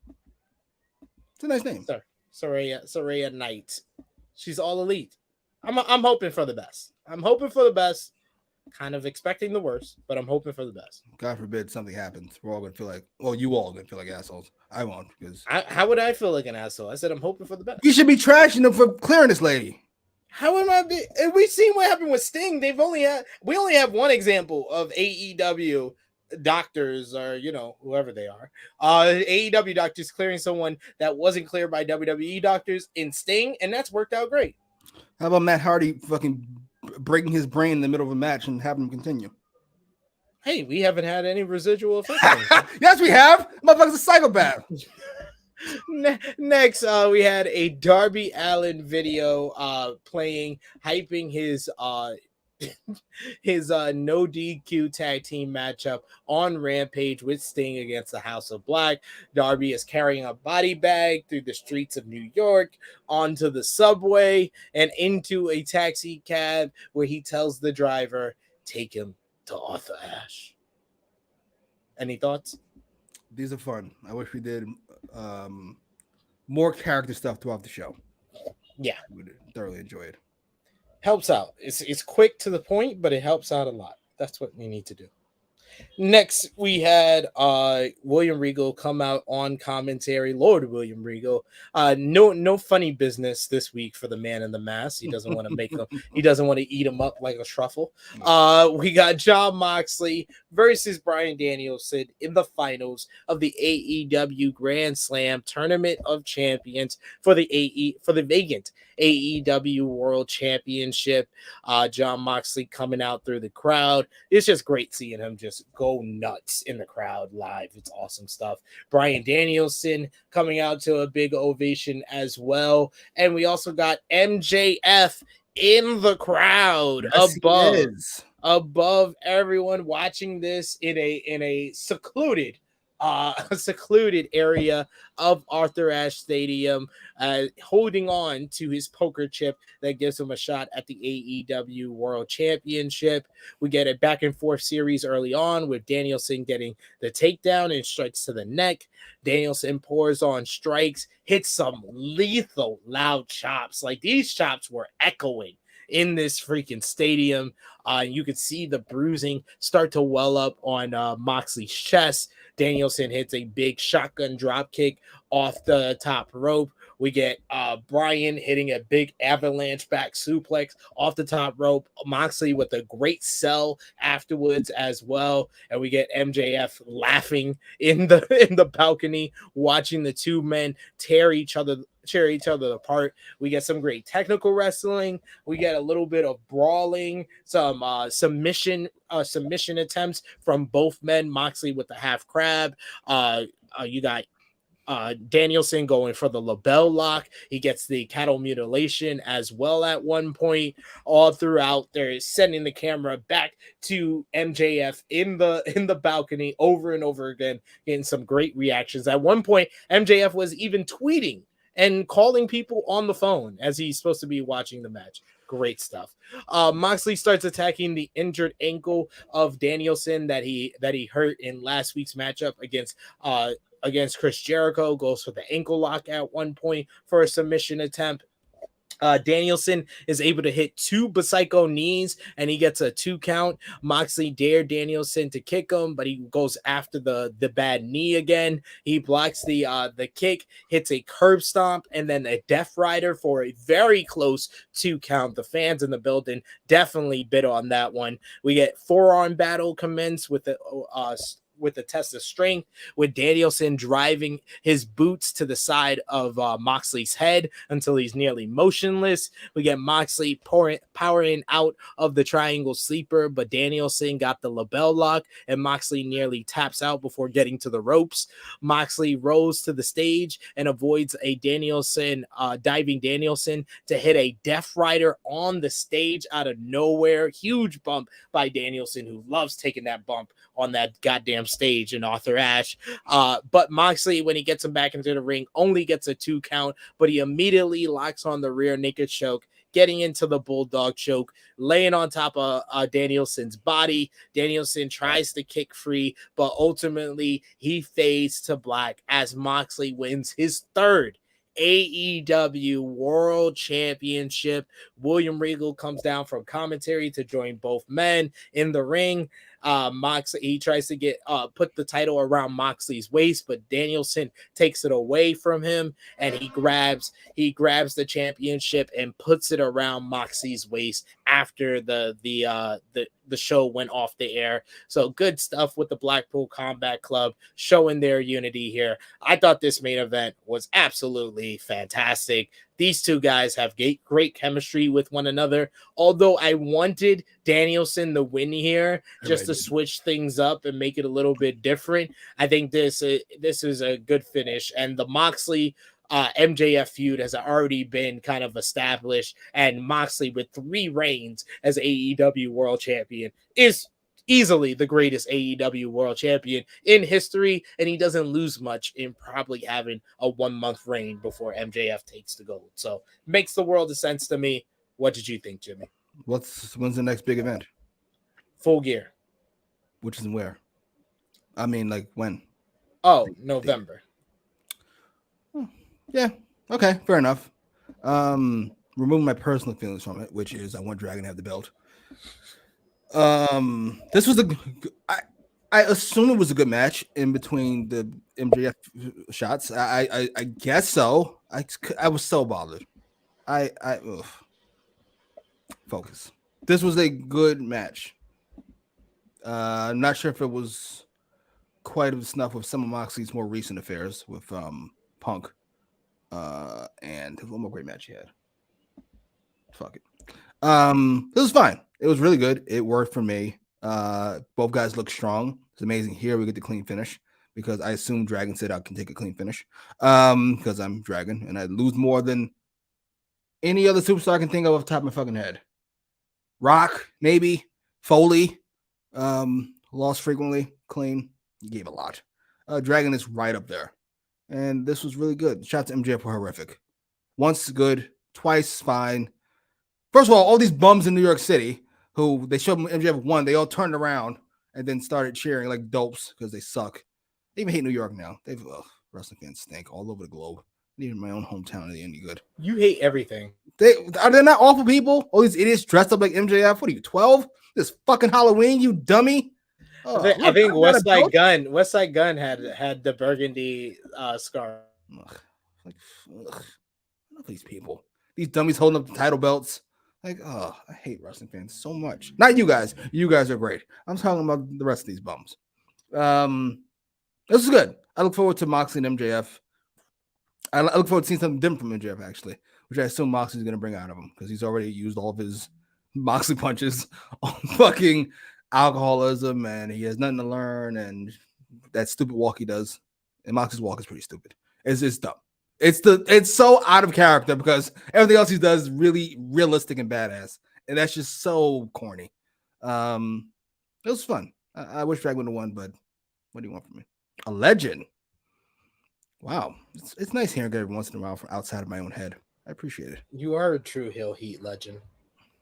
It's a nice name. Saraya Knight. She's all elite. I'm hoping for the best. I'm hoping for the best. Kind of expecting the worst, but I'm hoping for the best. God forbid something happens. We're all gonna feel like, well, you all gonna feel like assholes. I won't, because how would I feel like an asshole? I said I'm hoping for the best. You should be trashing them for clearing this lady. How am I? We've seen what happened with Sting. We only have one example of AEW doctors, or whoever they are, AEW doctors clearing someone that wasn't cleared by WWE doctors in Sting, and that's worked out great. How about Matt Hardy fucking breaking his brain in the middle of a match and having him continue? Hey, we haven't had any residual effects. Yes, we have. Motherfucker's a psychopath. Next, we had a Darby Allin video playing, hyping his no DQ tag team matchup on Rampage with Sting against the House of Black. Darby is carrying a body bag through the streets of New York onto the subway and into a taxi cab where he tells the driver, "Take him to Arthur Ashe." Any thoughts? These are fun. I wish we did more character stuff throughout the show. Yeah, would thoroughly enjoy it. Helps out. It's quick to the point, but it helps out a lot. That's what we need to do. Next, we had William Regal come out on commentary. Lord William Regal. No funny business this week for the man in the mask. He doesn't want to make him. He doesn't want to eat him up like a truffle. We got Jon Moxley versus Bryan Danielson in the finals of the AEW Grand Slam Tournament of Champions for the vacant AEW World Championship. Jon Moxley coming out through the crowd. It's just great seeing him just go nuts in the crowd live. It's awesome stuff. Bryan Danielson coming out to a big ovation as well. And we also got MJF in the crowd. Yes, above everyone watching this in a secluded area of Arthur Ashe Stadium. holding on to his poker chip that gives him a shot at the AEW World Championship. We get a back and forth series early on with Danielson getting the takedown and strikes to the neck. Danielson pours on strikes, hits some lethal loud chops. Like, these chops were echoing in this freaking stadium. You could see the bruising start to well up on Moxley's chest. Danielson hits a big shotgun drop kick off the top rope. We get Bryan hitting a big avalanche back suplex off the top rope. Moxley with a great sell afterwards as well. And we get MJF laughing in the balcony, watching the two men tear each other apart. We get some great technical wrestling. We get a little bit of brawling, some submission attempts from both men. Moxley with the half crab. You got Danielson going for the label lock. He gets the cattle mutilation as well at one point. All throughout, they're sending the camera back to MJF in the balcony over and over again, getting some great reactions. At one point, MJF was even tweeting and calling people on the phone as he's supposed to be watching the match. Great stuff. Moxley starts attacking the injured ankle of Danielson that he hurt in last week's matchup against Chris Jericho. Goes for the ankle lock at one point for a submission attempt. Danielson is able to hit two Psycho knees and he gets a 2 count. Moxley dared Danielson to kick him, but he goes after the bad knee again. He blocks the kick, hits a curb stomp, and then a Death Rider for a very close 2 count. The fans in the building definitely bid on that one. We get forearm battle commence with the test of strength, with Danielson driving his boots to the side of Moxley's head until he's nearly motionless. We get Moxley powering out of the triangle sleeper, but Danielson got the label lock and Moxley nearly taps out before getting to the ropes. Moxley rose to the stage and avoids a diving Danielson to hit a Death Rider on the stage out of nowhere. Huge bump by Danielson, who loves taking that bump on that goddamn stage in Arthur Ashe. But Moxley, when he gets him back into the ring, only gets a 2 count, but he immediately locks on the rear naked choke, getting into the bulldog choke, laying on top of Danielson's body. Danielson tries to kick free, but ultimately he fades to black as Moxley wins his 3rd AEW World Championship. William Regal comes down from commentary to join both men in the ring. Moxley, he tries to put the title around Moxley's waist, but Danielson takes it away from him, and he grabs the championship and puts it around Moxley's waist after the show went off the air. So good stuff with the Blackpool Combat Club showing their unity here. I thought this main event was absolutely fantastic. These two guys have great chemistry with one another. Although I wanted Danielson to win here just to switch things up and make it a little bit different, I think this is a good finish. And the Moxley MJF feud has already been kind of established, and Moxley with 3 reigns as AEW World Champion is easily the greatest AEW World Champion in history, and he doesn't lose much in probably having a 1-month reign before MJF takes the gold. So makes the world of sense to me. What did you think, Jimmy? When's the next big event? Full Gear. Which is where? I mean, like when? Oh, November. Yeah. Okay. Fair enough. Remove my personal feelings from it, which is I want Dragon to have the belt. This was I assume it was a good match in between the MJF shots. I guess so. I was so bothered. Focus. This was a good match. I'm not sure if it was quite of the snuff with some of Moxley's more recent affairs with Punk. And one more great match he had. Fuck it. It was fine. It was really good. It worked for me. Both guys look strong. It's amazing. Here we get the clean finish because I assume Dragon said I can take a clean finish. Because I'm Dragon and I lose more than any other superstar I can think of off the top of my fucking head. Rock, maybe. Foley. Lost frequently. Clean. He gave a lot. Dragon is right up there. And this was really good. Shots to MJF were horrific. Once good, twice fine. First of all these bums in New York City who they showed MJF one, they all turned around and then started cheering like dopes because they suck. They even hate New York now. Wrestling fans stink all over the globe. Even my own hometown, are they any good? You hate everything. They not awful people? All these idiots dressed up like MJF. What are you, 12? This fucking Halloween, you dummy. I think West Side Gun had the burgundy scarf. Enough of these people. These dummies holding up the title belts. Like, I hate wrestling fans so much. Not you guys. You guys are great. I'm talking about the rest of these bums. This is good. I look forward to Moxley and MJF. I look forward to seeing something different from MJF, actually, which I assume Moxley's going to bring out of him because he's already used all of his Moxley punches on fucking alcoholism and he has nothing to learn and that stupid walk he does. And Moxley's walk is pretty stupid. It's dumb. It's so out of character because everything else he does is really realistic and badass. And that's just so corny. It was fun. I wish Drag would have won, but what do you want from me? A legend. Wow. It's nice hearing it every once in a while from outside of my own head. I appreciate it. You are a true Hill Heat legend.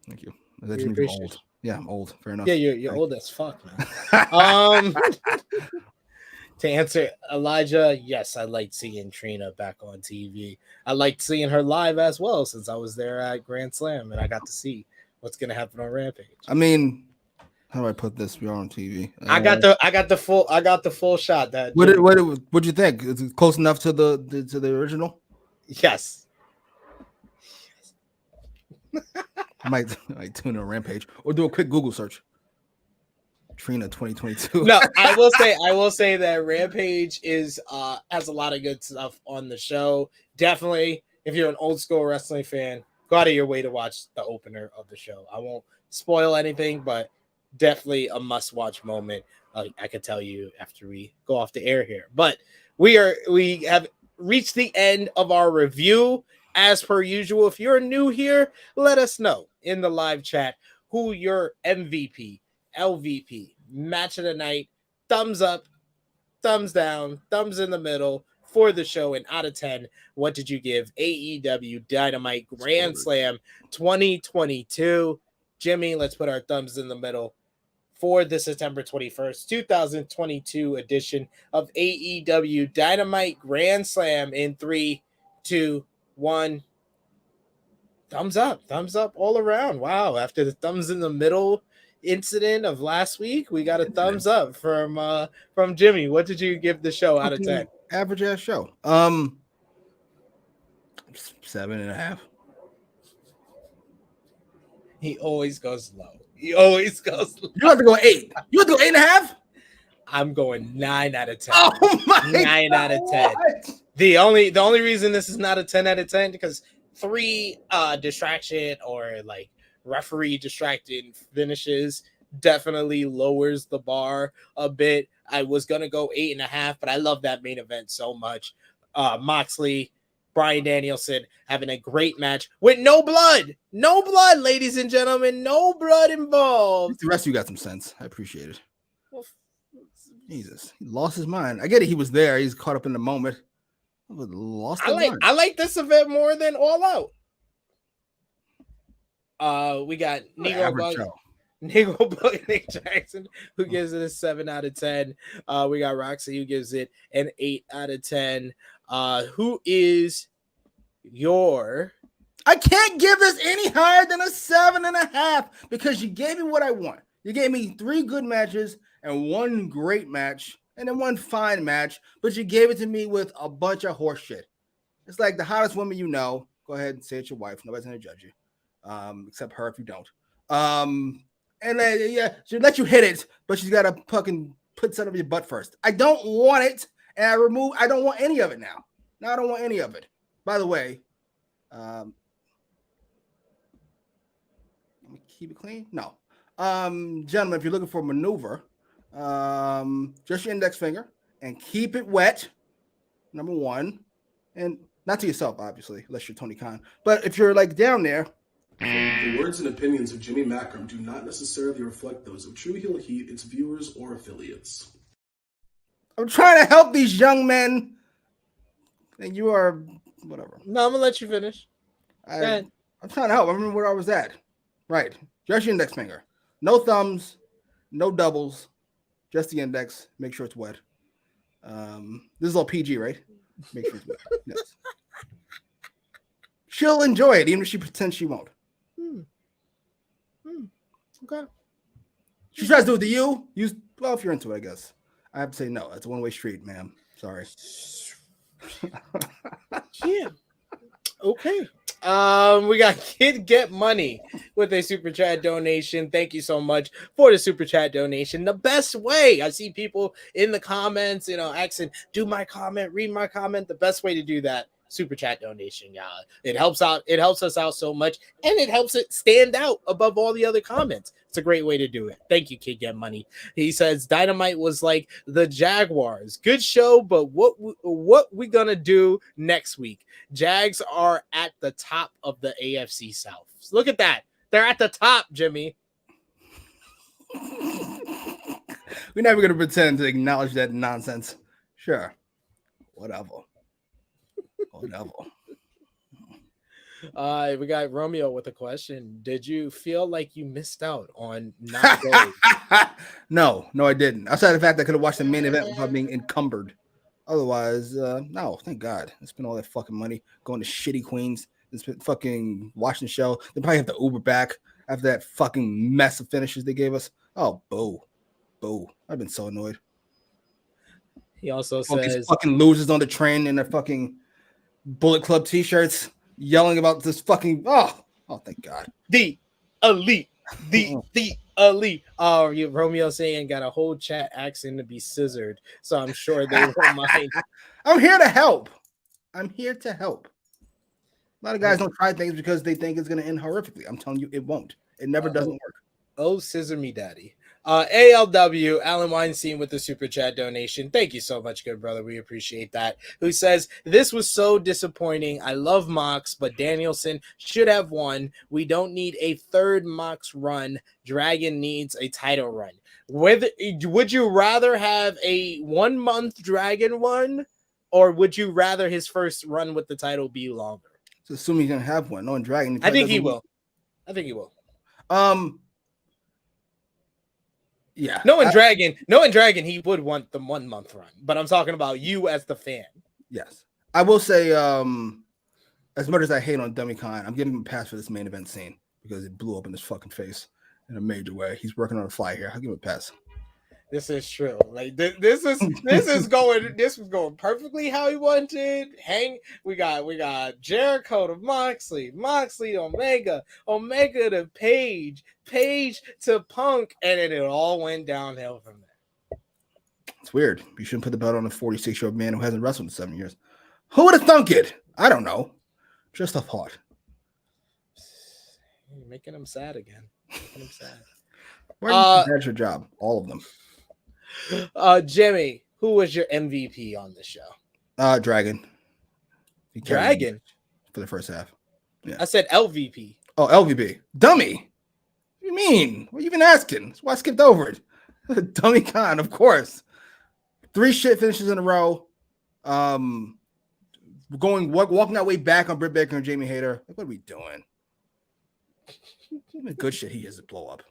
Thank you. Legend means old. Yeah, I'm old. Fair enough. Yeah, you're old as fuck, man. To answer Elijah, yes, I liked seeing Trina back on TV. I liked seeing her live as well since I was there at Grand Slam and I got to see what's gonna happen on Rampage. I mean, how do I put this? We are on TV. I got the full shot. That what'd you think? Is it close enough to the original? Yes. I might tune in a Rampage or do a quick Google search. Trina 2022. No, I will say that Rampage is has a lot of good stuff on the show. Definitely, if you're an old school wrestling fan, go out of your way to watch the opener of the show. I won't spoil anything, but definitely a must-watch moment. I could tell you after we go off the air here. But we have reached the end of our review. As per usual, if you're new here, let us know in the live chat who your MVP, LVP, match of the night, thumbs up, thumbs down, thumbs in the middle for the show, and out of 10, what did you give AEW Dynamite Grand Slam 2022? Jimmy, let's put our thumbs in the middle for the September 21st, 2022 edition of AEW Dynamite Grand Slam in 3, 2, 1. Thumbs up all around. Wow, after the thumbs in the middle incident of last week, we got a thumbs up from Jimmy. What did you give the show out of 10? Average ass show. 7.5. He always goes low. You have to go 8. You have to go 8.5. I'm going 9 out of 10. Oh my 9 God. out of 10. The only reason this is not a 10 out of 10 because 3 distraction or like referee distracted finishes definitely lowers the bar a bit. I was gonna go 8.5, but I love that main event so much. Moxley, Bryan Danielson having a great match with no blood, ladies and gentlemen, no blood involved. The rest of you got some sense. I appreciate it. Jesus, he lost his mind. I get it. He was there. He's caught up in the moment. I like this event more than All Out. We got Negro Bug Nick Jackson, who gives it a 7 out of 10. We got Roxy, who gives it an 8 out of 10. Who is your? I can't give this any higher than a 7.5 because you gave me what I want. You gave me 3 good matches and 1 great match. And then 1 fine match, but you gave it to me with a bunch of horse shit. It's like the hottest woman you know. Go ahead and say it's your wife. Nobody's gonna judge you, except her if you don't. And then she'll let you hit it, but she's gotta fucking put something up your butt first. I don't want it, and I don't want any of it now. I don't want any of it. By the way, let me keep it clean. No, gentlemen, if you're looking for a maneuver. Just your index finger and keep it wet. Number 1, and not to yourself, obviously, unless you're Tony Khan. But if you're like down there, The words and opinions of Jimmy Macram do not necessarily reflect those of True Heel Heat, its viewers, or affiliates. I'm trying to help these young men, and you are whatever. No, I'm gonna let you finish. I'm trying to help. I remember where I was at. Right. Just your index finger. No thumbs, no doubles, just the index. Make sure it's wet. This is all PG, right? Make sure it's wet. Yes. She'll enjoy it, even if she pretends she won't. Okay. She tries to do it to you. Well, if you're into it, I guess. I have to say no. It's a one-way street, ma'am. Sorry. Yeah. Okay. We got Kid Get Money with a super chat donation. Thank you so much for the super chat donation. The best way, I see people in the comments, asking, do my comment, read my comment. The best way to do that, super chat donation, y'all. It helps us out so much, and it helps it stand out above all the other comments. It's a great way to do it. Thank you, Kid Get Money. He says Dynamite was like the Jaguars. Good show, but what we gonna do next week? Jags are at the top of the AFC South. Look at that. They're at the top, Jimmy. We're never gonna pretend to acknowledge that nonsense. Sure. Whatever. We got Romeo with a question. Did you feel like you missed out on not going? No, I didn't. Outside of the fact I could have watched the main event without being encumbered. Otherwise, no, thank God. I spent all that fucking money going to shitty Queens and spent fucking watching the show. They probably have to Uber back after that fucking mess of finishes they gave us. Oh, boo. I've been so annoyed. He also All these says fucking losers on the train in their fucking Bullet Club t-shirts yelling about this fucking thank God. the elite. The elite. Oh, Romeo saying got a whole chat accent to be scissored, so I'm sure they won't mind. I'm here to help. A lot of guys don't try things because they think it's going to end horrifically. I'm telling you, it won't. It never doesn't work. Oh, scissor me, daddy. ALW, Alan Weinstein with the super chat donation. Thank you so much, good brother. We appreciate that. Who says, this was so disappointing. I love Mox, but Danielson should have won. We don't need a third Mox run. Dragon needs a title run. Would you rather have a 1 month Dragon run, or would you rather his first run with the title be longer? So assuming he's going to have one. No, in Dragon. I think he will. Yeah. Knowing Dragon, he would want the 1 month run. But I'm talking about you as the fan. Yes. I will say, as much as I hate on Dummy Khan, I'm giving him a pass for this main event scene because it blew up in his fucking face in a major way. He's working on a fly here. I'll give him a pass. This is true. Like this was going perfectly how he wanted. We got Jericho to Moxley to Omega to Paige to Punk, and then it all went downhill from there. It's weird. You shouldn't put the belt on a 46-year-old man who hasn't wrestled in 7 years. Who would have thunk it? I don't know. Just a thought. You're making him sad again. That's your job. All of them. Jimmy, who was your MVP on the show? Dragon. Dragon for the first half. Yeah. I said LVP. Oh, LVP. Dummy. What do you mean? What are you even asking? That's why I skipped over it. Dummy Khan, of course. 3 shit finishes in a row. Walking our way back on Britt Baker and Jamie Hayter. Like, what are we doing? The good shit he is to blow up.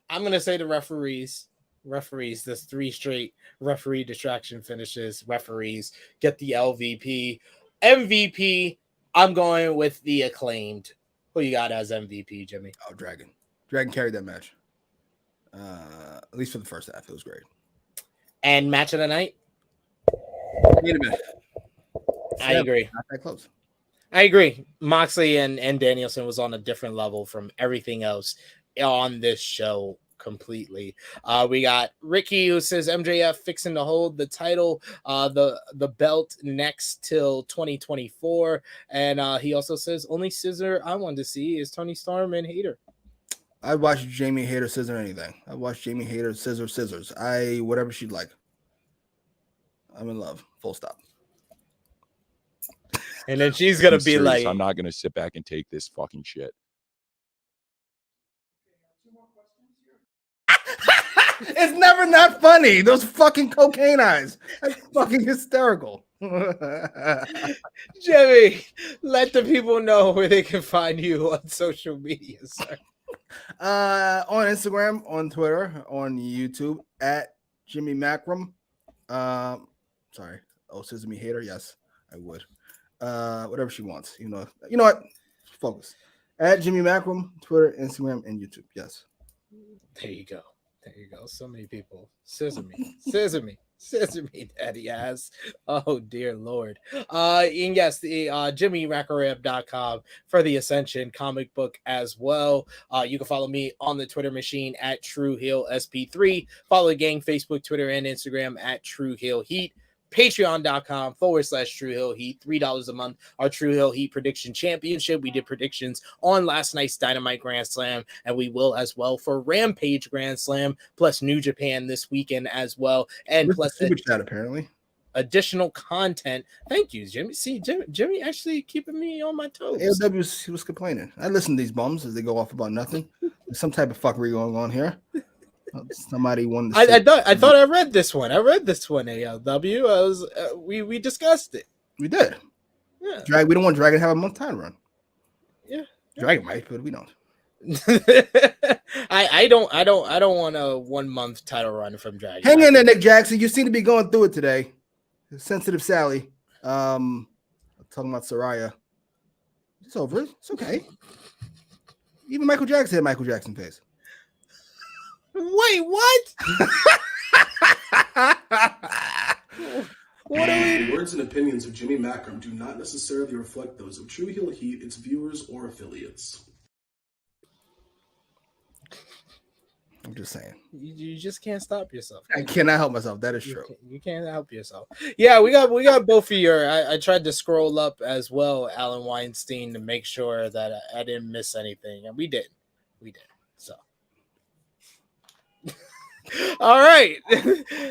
I'm gonna say the referees. There's 3 straight referee distraction finishes. Referees get the LVP. MVP, I'm going with the Acclaimed. Who you got as MVP, Jimmy? Oh, Dragon. Dragon carried that match. At least for the first half. It was great. And match of the night? Wait a minute. I agree. Not that close. I agree. Moxley and Danielson was on a different level from everything else on this show. Completely. We got Ricky who says MJF fixing to hold the title, the belt next till 2024, and he also says only scissor I want to see is Tony Storm and Hayter. I'd watch Jamie Hayter scissor anything. I'd watch Jamie Hayter scissors. Whatever she'd like. I'm in love. Full stop. And then she's gonna be serious. like, I'm not gonna sit back and take this fucking shit. It's never not funny. Those fucking cocaine eyes. That's fucking hysterical. Jimmy, let the people know where they can find you on social media, sir. On Instagram, on Twitter, on YouTube at Jimmy Macram. Sorry. Oh, Sesame hater. Yes, I would. Whatever she wants. You know what? Focus. At Jimmy Macram, Twitter, Instagram, and YouTube. Yes. There you go. So many people. Sesame, daddy ass. Oh dear Lord. And yes, the JimmyMacram.com for the Ascension comic book as well. You can follow me on the Twitter machine at TrueHeelSP3. Follow the gang Facebook, Twitter, and Instagram at TrueHeelHeat. Patreon.com/True Hill Heat, $3 a month. Our True Hill Heat Prediction Championship. We did predictions on last night's Dynamite Grand Slam, and we will as well for Rampage Grand Slam, plus New Japan this weekend as well, and plus super chat apparently additional content. Thank you, Jimmy. See, Jimmy actually keeping me on my toes. AEW he was complaining. I listen to these bums as they go off about nothing. There's some type of fuckery going on here. Somebody wanted to I thought I read this one. AEW. We discussed it. We did. Yeah. We don't want Dragon to have a month time run. Yeah. Dragon might, but we don't. I don't want a 1 month title run from Dragon. Hang in there, Nick Jackson. You seem to be going through it today. Sensitive Sally. Talking about Saraya. It's over. It's okay. Even Michael Jackson had Michael Jackson face. Wait, what? What are we? The words and opinions of Jimmy Macram do not necessarily reflect those of True Heel Heat, its viewers, or affiliates. I'm just saying. You just can't stop yourself. I cannot help myself. That is true. You can't help yourself. Yeah, we got both of your. I tried to scroll up as well, Alan Weinstein, to make sure that I didn't miss anything, and we did. So. All right,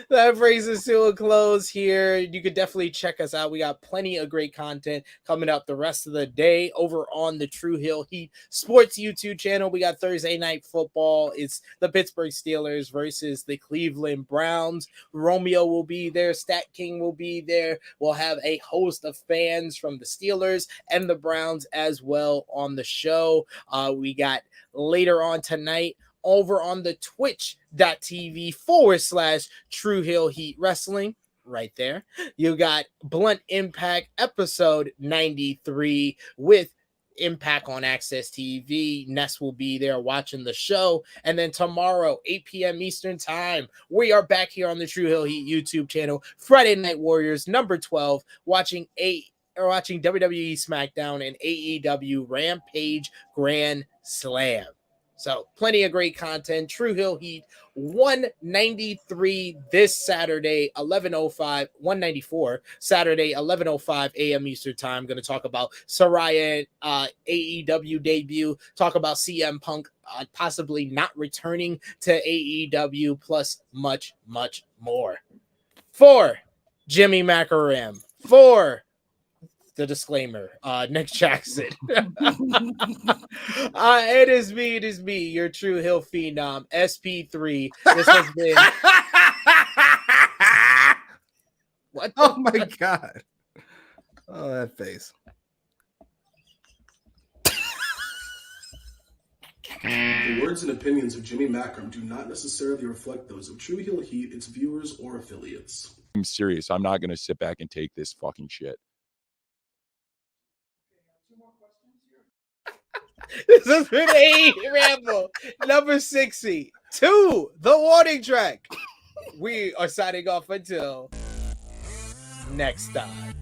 that brings us to a close here. You could definitely check us out. We got plenty of great content coming up the rest of the day over on the True Hill Heat Sports YouTube channel. We got Thursday Night Football. It's the Pittsburgh Steelers versus the Cleveland Browns. Romeo will be there. Stat King will be there. We'll have a host of fans from the Steelers and the Browns as well on the show. We got later on tonight over on the twitch.tv/True Hill Heat Wrestling. Right there. You got Blunt Impact episode 93 with Impact on Access TV. Ness will be there watching the show. And then tomorrow, 8 p.m. Eastern Time, we are back here on the True Hill Heat YouTube channel. Friday Night Warriors, number 12, watching WWE SmackDown and AEW Rampage Grand Slam. So plenty of great content. True Hill Heat 193 this Saturday, 194 Saturday, 11:05 a.m. Eastern Time. Going to talk about Saraya AEW debut, talk about CM Punk possibly not returning to AEW, plus much, much more. For Jimmy Macram, for the disclaimer, Nick Jackson. It is me, your True Hill Phenom, SP3. This has been. What? Oh my God. Oh, that face. The words and opinions of Jimmy Macram do not necessarily reflect those of True Heel Heat, its viewers, or affiliates. I'm serious. I'm not going to sit back and take this fucking shit. This has been AEWramble number 60 to the warning track. We are signing off until next time.